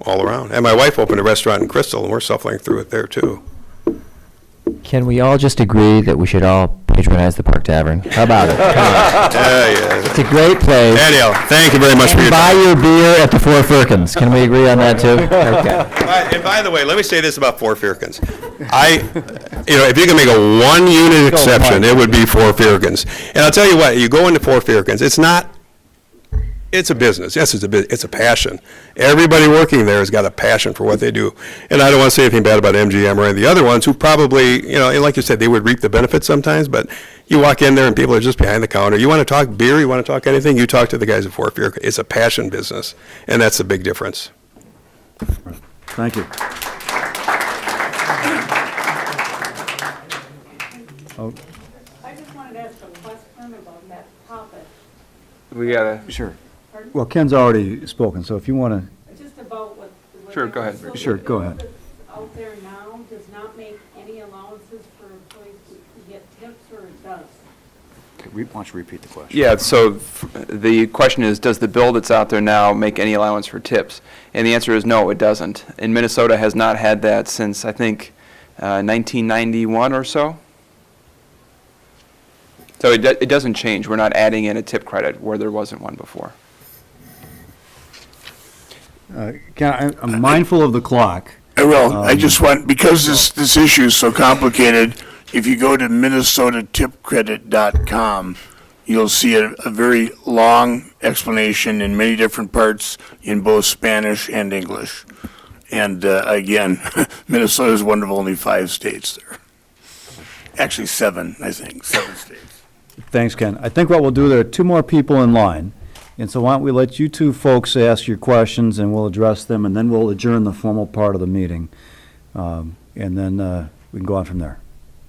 All around. And my wife opened a restaurant in Crystal, and we're suffering through it there, too. Can we all just agree that we should all patronize the Park Tavern? How about it? Come on. Yeah. It's a great place. Anyhow, thank you very much for your Buy time. your beer at the Four Firkins. Can we agree on that, too? Okay. And by the way, let me say this about Four Firkins. If you can make a 1-unit exception, it would be Four Firkins. And I'll tell you what, you go into Four Firkins, it's a business. Yes, it's a passion. Everybody working there has got a passion for what they do. And I don't want to say anything bad about MGM or any of the other ones who probably, and like you said, they would reap the benefits sometimes, but you walk in there and people are just behind the counter. You want to talk beer, you want to talk anything, you talk to the guys at Fort Firkins. It's a passion business, and that's the big difference. Thank you. Oh, I just wanted to ask a question about that topic. We got to. sure. Well, Ken's already spoken, so if you want Just about what. Sure, go ahead. So Sure, the go bill ahead. that's out there now does not make any allowances for employees to get tips, or it does? Why don't you repeat the question? Yeah, so the question is, does the bill that's out there now make any allowance for tips? And the answer is no, it doesn't. And Minnesota has not had that since, I think, 1991 or so. So it doesn't change. We're not adding in a tip credit where there wasn't one before. Ken, I'm mindful of the clock. I just want, because this issue is so complicated, if you go to minnesotatipcredit.com, you'll see a very long explanation in many different parts in both Spanish and English. And again, Minnesota is one of only 5 states there. Actually 7, I think, 7 states. Thanks, Ken. I think what we'll do, there are 2 more people in line, and so why don't we let you 2 folks ask your questions, and we'll address them, and then we'll adjourn the formal part of the meeting, and then we can go on from there.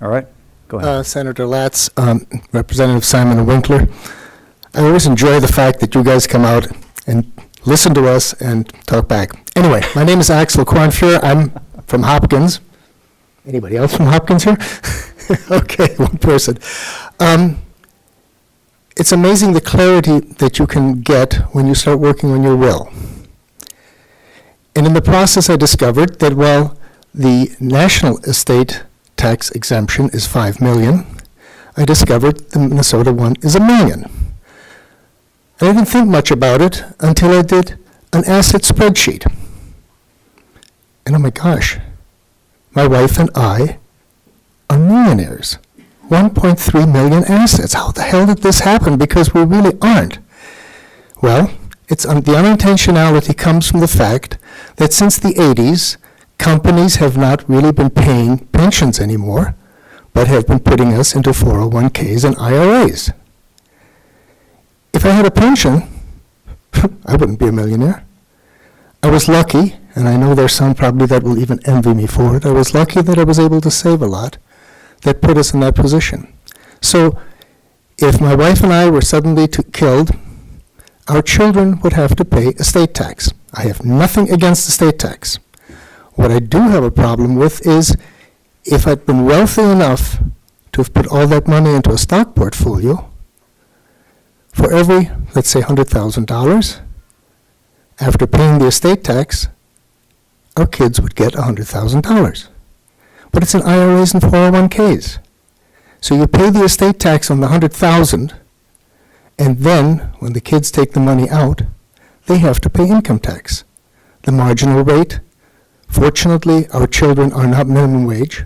All right? Go ahead. Senator Latz, Representative Simon and Winkler. I always enjoy the fact that you guys come out and listen to us and talk back. Anyway, my name is Axel Kornfuhr. I'm from Hopkins. Anybody else from Hopkins here? Okay, one person. It's amazing the clarity that you can get when you start working on your will. And in the process, I discovered that while the national estate tax exemption is $5 million, I discovered the Minnesota one is $1 million. I didn't think much about it until I did an asset spreadsheet. And oh my gosh, my wife and I are millionaires. 1.3 million assets. How the hell did this happen? Because we really aren't. Well, the unintentionality comes from the fact that since the 80s, companies have not really been paying pensions anymore, but have been putting us into 401ks and IRAs. If I had a pension, I wouldn't be a millionaire. I was lucky, and I know there's some probably that will even envy me for it, I was lucky that I was able to save a lot that put us in that position. So if my wife and I were suddenly killed, our children would have to pay estate tax. I have nothing against estate tax. What I do have a problem with is if I'd been wealthy enough to have put all that money into a stock portfolio, for every, let's say, $100,000, after paying the estate tax, our kids would get $100,000. But it's in IRAs and 401ks. So you pay the estate tax on the $100,000, and then when the kids take the money out, they have to pay income tax. The marginal rate, fortunately, our children are not minimum wage.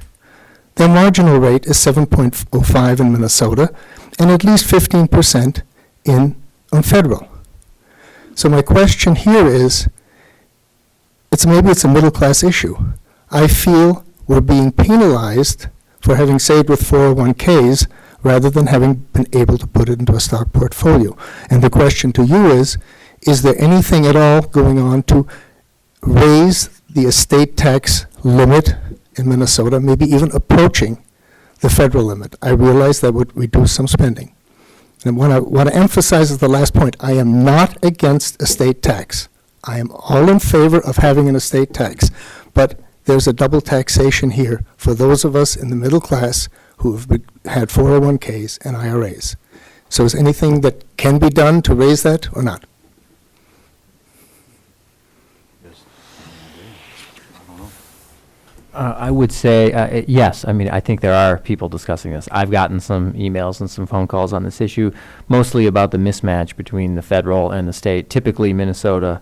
Their marginal rate is 7.05 in Minnesota, and at least 15% on federal. So my question here is, maybe it's a middle-class issue. I feel we're being penalized for having saved with 401ks rather than having been able to put it into a stock portfolio. And the question to you is there anything at all going on to raise the estate tax limit in Minnesota, maybe even approaching the federal limit? I realize that would reduce some spending. And what I want to emphasize is the last point. I am not against estate tax. I am all in favor of having an estate tax. But there's a double taxation here for those of us in the middle class who have had 401ks and IRAs. So is anything that can be done to raise that or not? I would say yes. I mean, I think there are people discussing this. I've gotten some emails and some phone calls on this issue, mostly about the mismatch between the federal and the state. Typically, Minnesota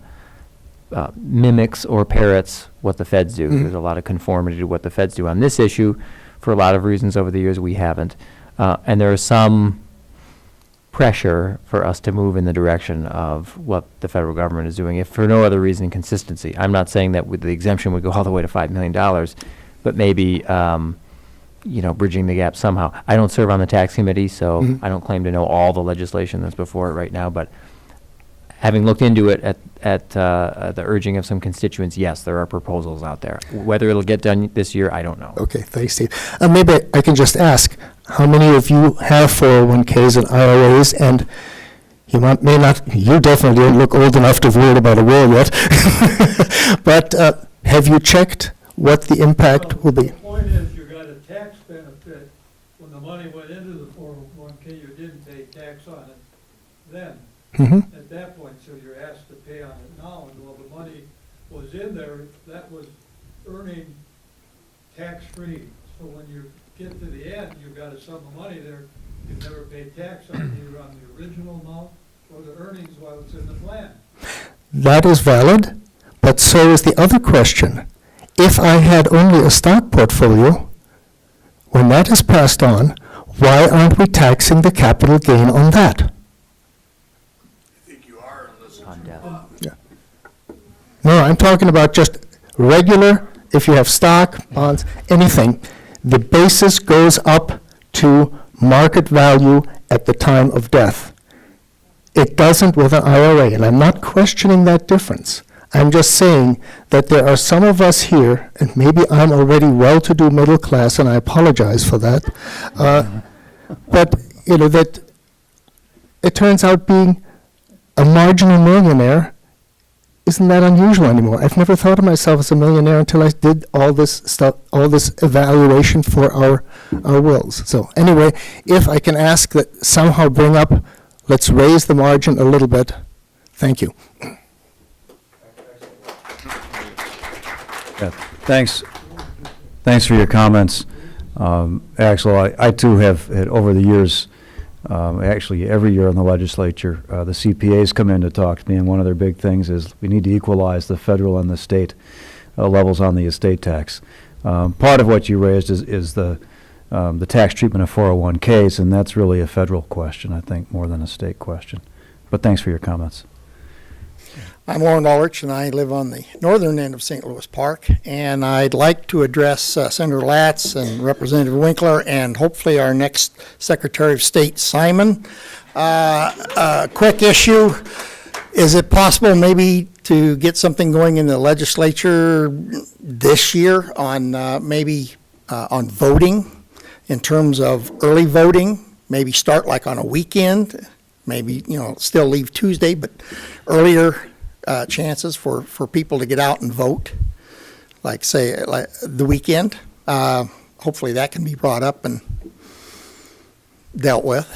mimics or parrots what the feds do. Mhm. There's a lot of conformity to what the feds do on this issue. For a lot of reasons over the years, we haven't. And there is some pressure for us to move in the direction of what the federal government is doing, if for no other reason, consistency. I'm not saying that with the exemption would go all the way to $5 million, but maybe, bridging the gap somehow. I don't serve on the tax committee, so Mhm. I don't claim to know all the legislation that's before it right now, but having looked into it at the urging of some constituents, yes, there are proposals out there. Whether it'll get done this year, I don't know. Okay, thanks, Steve. Maybe I can just ask, how many of you have 401ks and IRAs, and you definitely don't look old enough to have worried about a will yet, but have you checked what the impact will be? The point is, you got a tax benefit when the money went into the 401k, you didn't pay tax on it then. Mm-hmm. At that point, so you're asked to pay on it now, and while the money was in there, that was earning tax-free. So when you get to the end, you've got a sum of money there, you've never paid tax on it, either on the original amount or the earnings while it's in the plan. That is valid, but so is the other question. If I had only a stock portfolio, when that is passed on, why aren't we taxing the capital gain on that? No, I'm talking about just regular, if you have stock, bonds, anything. The basis goes up to market value at the time of death. It doesn't with an IRA, and I'm not questioning that difference. I'm just saying that there are some of us here, and maybe I'm already well-to-do middle class, and I apologize for that, but that it turns out being a marginal millionaire isn't that unusual anymore. I've never thought of myself as a millionaire until I did all this stuff, all this evaluation for our wills. So anyway, if I can ask that somehow bring up, let's raise the margin a little bit. Thank you. Yeah, thanks. Thanks for your comments. Axel, I too have had over the years, actually every year in the legislature, the CPAs come in to talk to me, and one of their big things is we need to equalize the federal and the state levels on the estate tax. Part of what you raised is the tax treatment of 401ks, and that's really a federal question, I think, more than a state question. But thanks for your comments. I'm Warren Ulrich, and I live on the northern end of St. Louis Park, and I'd like to address Senator Latz and Representative Winkler and hopefully our next Secretary of State, Simon. Quick issue, is it possible maybe to get something going in the legislature this year on on voting in terms of early voting, maybe start like on a weekend, maybe, still leave Tuesday, but earlier chances for people to get out and vote, like the weekend. Hopefully that can be brought up and dealt with.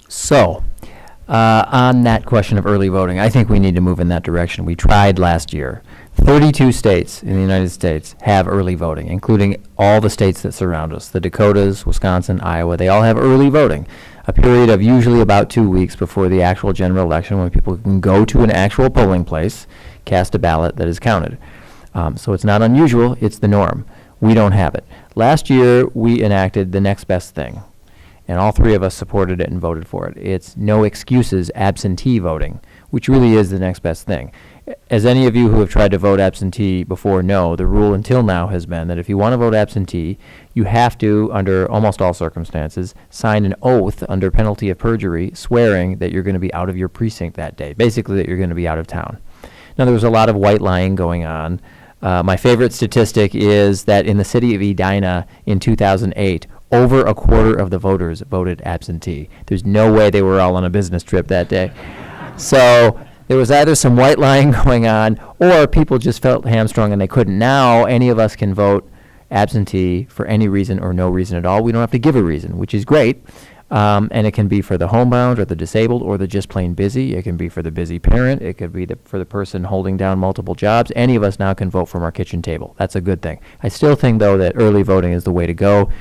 So, on that question of early voting, I think we need to move in that direction. We tried last year. 32 states in the United States have early voting, including all the states that surround us. The Dakotas, Wisconsin, Iowa, they all have early voting. A period of usually about 2 weeks before the actual general election when people can go to an actual polling place, cast a ballot that is counted. So it's not unusual, it's the norm. We don't have it. Last year, we enacted the next best thing, and all three of us supported it and voted for it. It's no excuses absentee voting, which really is the next best thing. As any of you who have tried to vote absentee before know, the rule until now has been that if you want to vote absentee, you have to, under almost all circumstances, sign an oath under penalty of perjury, swearing that you're going to be out of your precinct that day, basically that you're going to be out of town. Now, there was a lot of white lying going on. My favorite statistic is that in the city of Edina in 2008, over a quarter of the voters voted absentee. There's no way they were all on a business trip that day. So there was either some white lying going on, or people just felt hamstrung and they couldn't. Now, any of us can vote absentee for any reason or no reason at all. We don't have to give a reason, which is great. And it can be for the homebound or the disabled or the just plain busy. It can be for the busy parent. It could be for the person holding down multiple jobs. Any of us now can vote from our kitchen table. That's a good thing. I still think, though, that early voting is the way to go.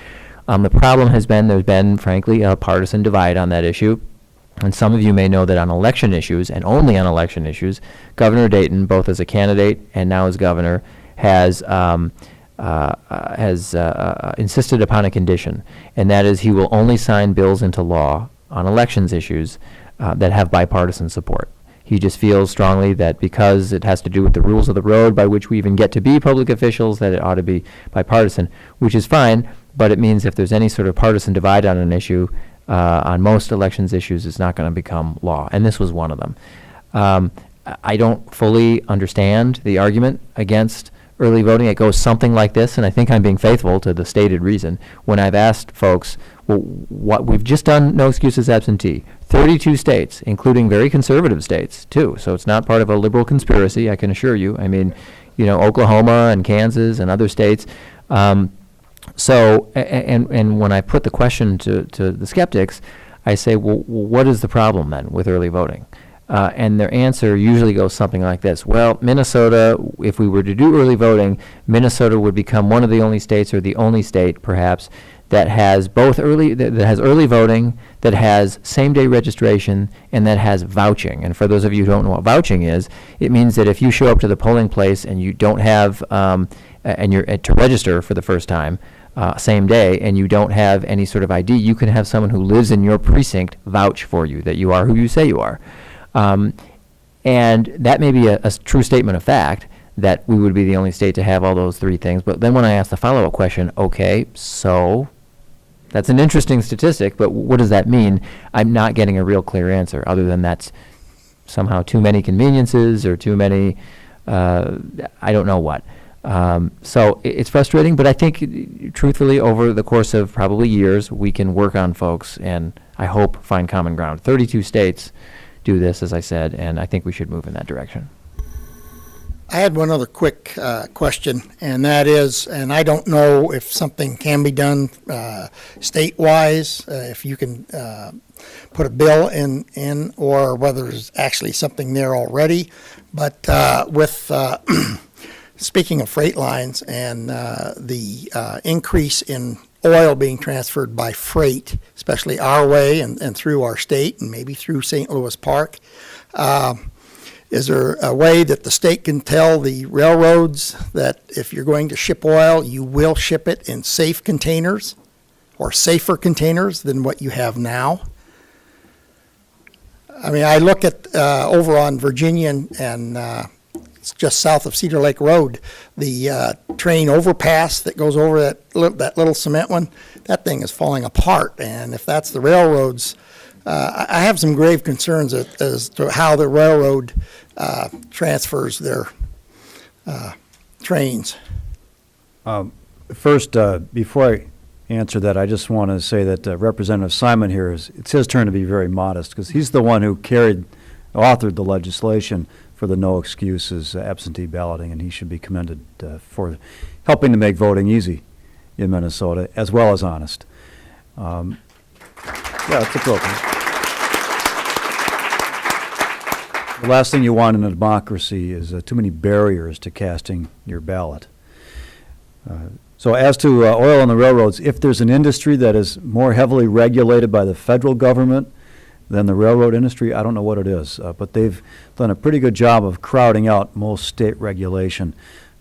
The problem has been there's been, frankly, a partisan divide on that issue. And some of you may know that on election issues, and only on election issues, Governor Dayton, both as a candidate and now as governor, has insisted upon a condition, and that is he will only sign bills into law on elections issues that have bipartisan support. He just feels strongly that because it has to do with the rules of the road by which we even get to be public officials, that it ought to be bipartisan, which is fine, but it means if there's any sort of partisan divide on an issue, on most elections issues, it's not going to become law, and this was one of them. I don't fully understand the argument against early voting. It goes something like this, and I think I'm being faithful to the stated reason. When I've asked folks, well, what we've just done, no excuses absentee, 32 states, including very conservative states, too, so it's not part of a liberal conspiracy, I can assure you. I mean, Oklahoma and Kansas and other states. So, and when I put the question to the skeptics, I say, well, what is the problem then with early voting? And their answer usually goes something like this. Well, Minnesota, if we were to do early voting, Minnesota would become one of the only states, or the only state, perhaps, that has both early voting, that has same-day registration, and that has vouching. And for those of you who don't know what vouching is, it means that if you show up to the polling place and you don't have, and you're to register for the first time, same day, and you don't have any sort of ID, you can have someone who lives in your precinct vouch for you that you are who you say you are. And that may be a true statement of fact, that we would be the only state to have all those three things. But then when I ask the follow-up question, okay, so that's an interesting statistic, but what does that mean? I'm not getting a real clear answer, other than that's somehow too many conveniences or too many, I don't know what. So it's frustrating, but I think, truthfully, over the course of probably years, we can work on folks and, I hope, find common ground. 32 states do this, as I said, and I think we should move in that direction. I had one other quick question, and that is, and I don't know if something can be done state-wise, if you can put a bill in, or whether there's actually something there already, but with speaking of freight lines and the increase in oil being transferred by freight, especially our way and through our state and maybe through St. Louis Park, is there a way that the state can tell the railroads that if you're going to ship oil, you will ship it in safe containers or safer containers than what you have now? I mean, I look at over on Virginia and it's just south of Cedar Lake Road, the train overpass that goes over that little cement one, that thing is falling apart. And if that's the railroads, I have some grave concerns as to how the railroad transfers their trains. First, before I answer that, I just want to say that Representative Simon here it's his turn to be very modest, because he's the one who authored the legislation for the no excuses absentee balloting, and he should be commended for helping to make voting easy in Minnesota, as well as honest. Yeah, it's appropriate. The last thing you want in a democracy is too many barriers to casting your ballot. So as to oil on the railroads, if there's an industry that is more heavily regulated by the federal government than the railroad industry, I don't know what it is. But they've done a pretty good job of crowding out most state regulation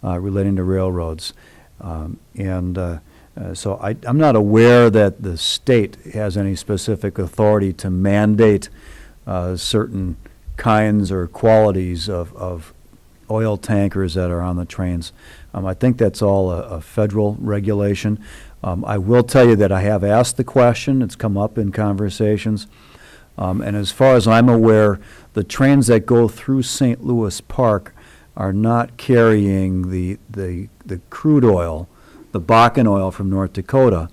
relating to railroads. So I'm not aware that the state has any specific authority to mandate certain kinds or qualities of oil tankers that are on the trains. I think that's all a federal regulation. I will tell you that I have asked the question. It's come up in conversations. And as far as I'm aware, the trains that go through St. Louis Park are not carrying the crude oil, the Bakken oil from North Dakota,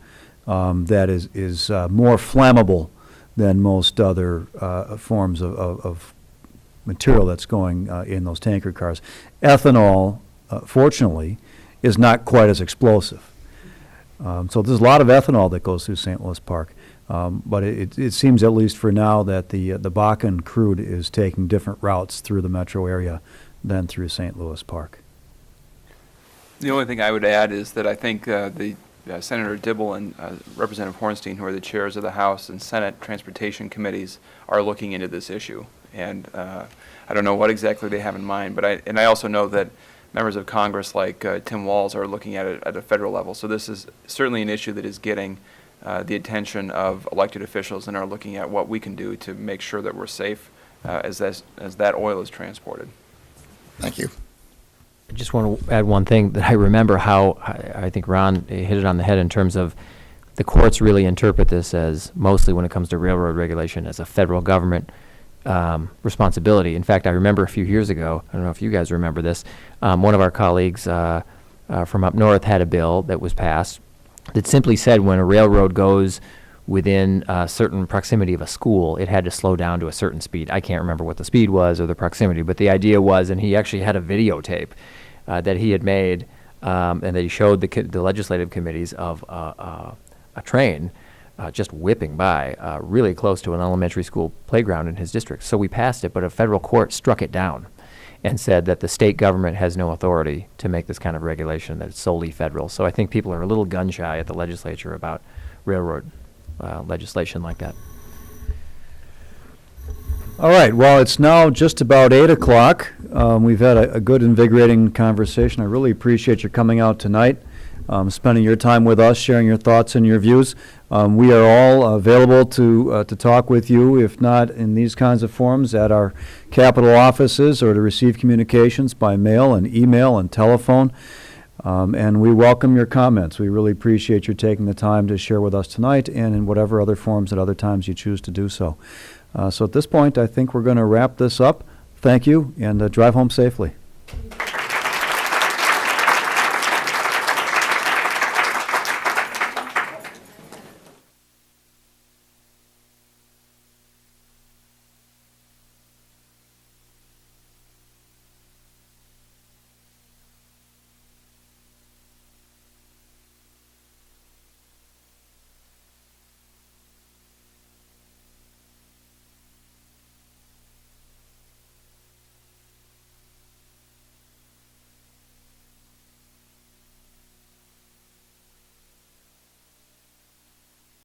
that is more flammable than most other forms of material that's going in those tanker cars. Ethanol, fortunately, is not quite as explosive. So there's a lot of ethanol that goes through St. Louis Park. But it seems, at least for now, that the Bakken crude is taking different routes through the metro area than through St. Louis Park. The only thing I would add is that I think Senator Dibble and Representative Hornstein, who are the chairs of the House and Senate Transportation Committees, are looking into this issue. And I don't know what exactly they have in mind, but I also know that members of Congress like Tim Walz are looking at it at a federal level. So this is certainly an issue that is getting the attention of elected officials, and are looking at what we can do to make sure that we're safe as that oil is transported. Thank you. I just want to add one thing that I remember how I think Ron hit it on the head in terms of the courts really interpret this as, mostly when it comes to railroad regulation, as a federal government responsibility. In fact, I remember a few years ago, I don't know if you guys remember this, one of our colleagues from up north had a bill that was passed that simply said when a railroad goes within a certain proximity of a school, it had to slow down to a certain speed. I can't remember what the speed was or the proximity, but the idea was, and he actually had a videotape that he had made, and that he showed the legislative committees of a train just whipping by really close to an elementary school playground in his district. So we passed it, but a federal court struck it down and said that the state government has no authority to make this kind of regulation, that it's solely federal. So I think people are a little gun-shy at the legislature about railroad legislation like that. All right, well, it's now just about 8 o'clock. We've had a good, invigorating conversation. I really appreciate your coming out tonight, spending your time with us, sharing your thoughts and your views. We are all available to talk with you, if not in these kinds of forums, at our Capitol offices, or to receive communications by mail and email and telephone. And we welcome your comments. We really appreciate your taking the time to share with us tonight, and in whatever other forms at other times you choose to do so. So at this point, I think we're going to wrap this up. Thank you, and drive home safely.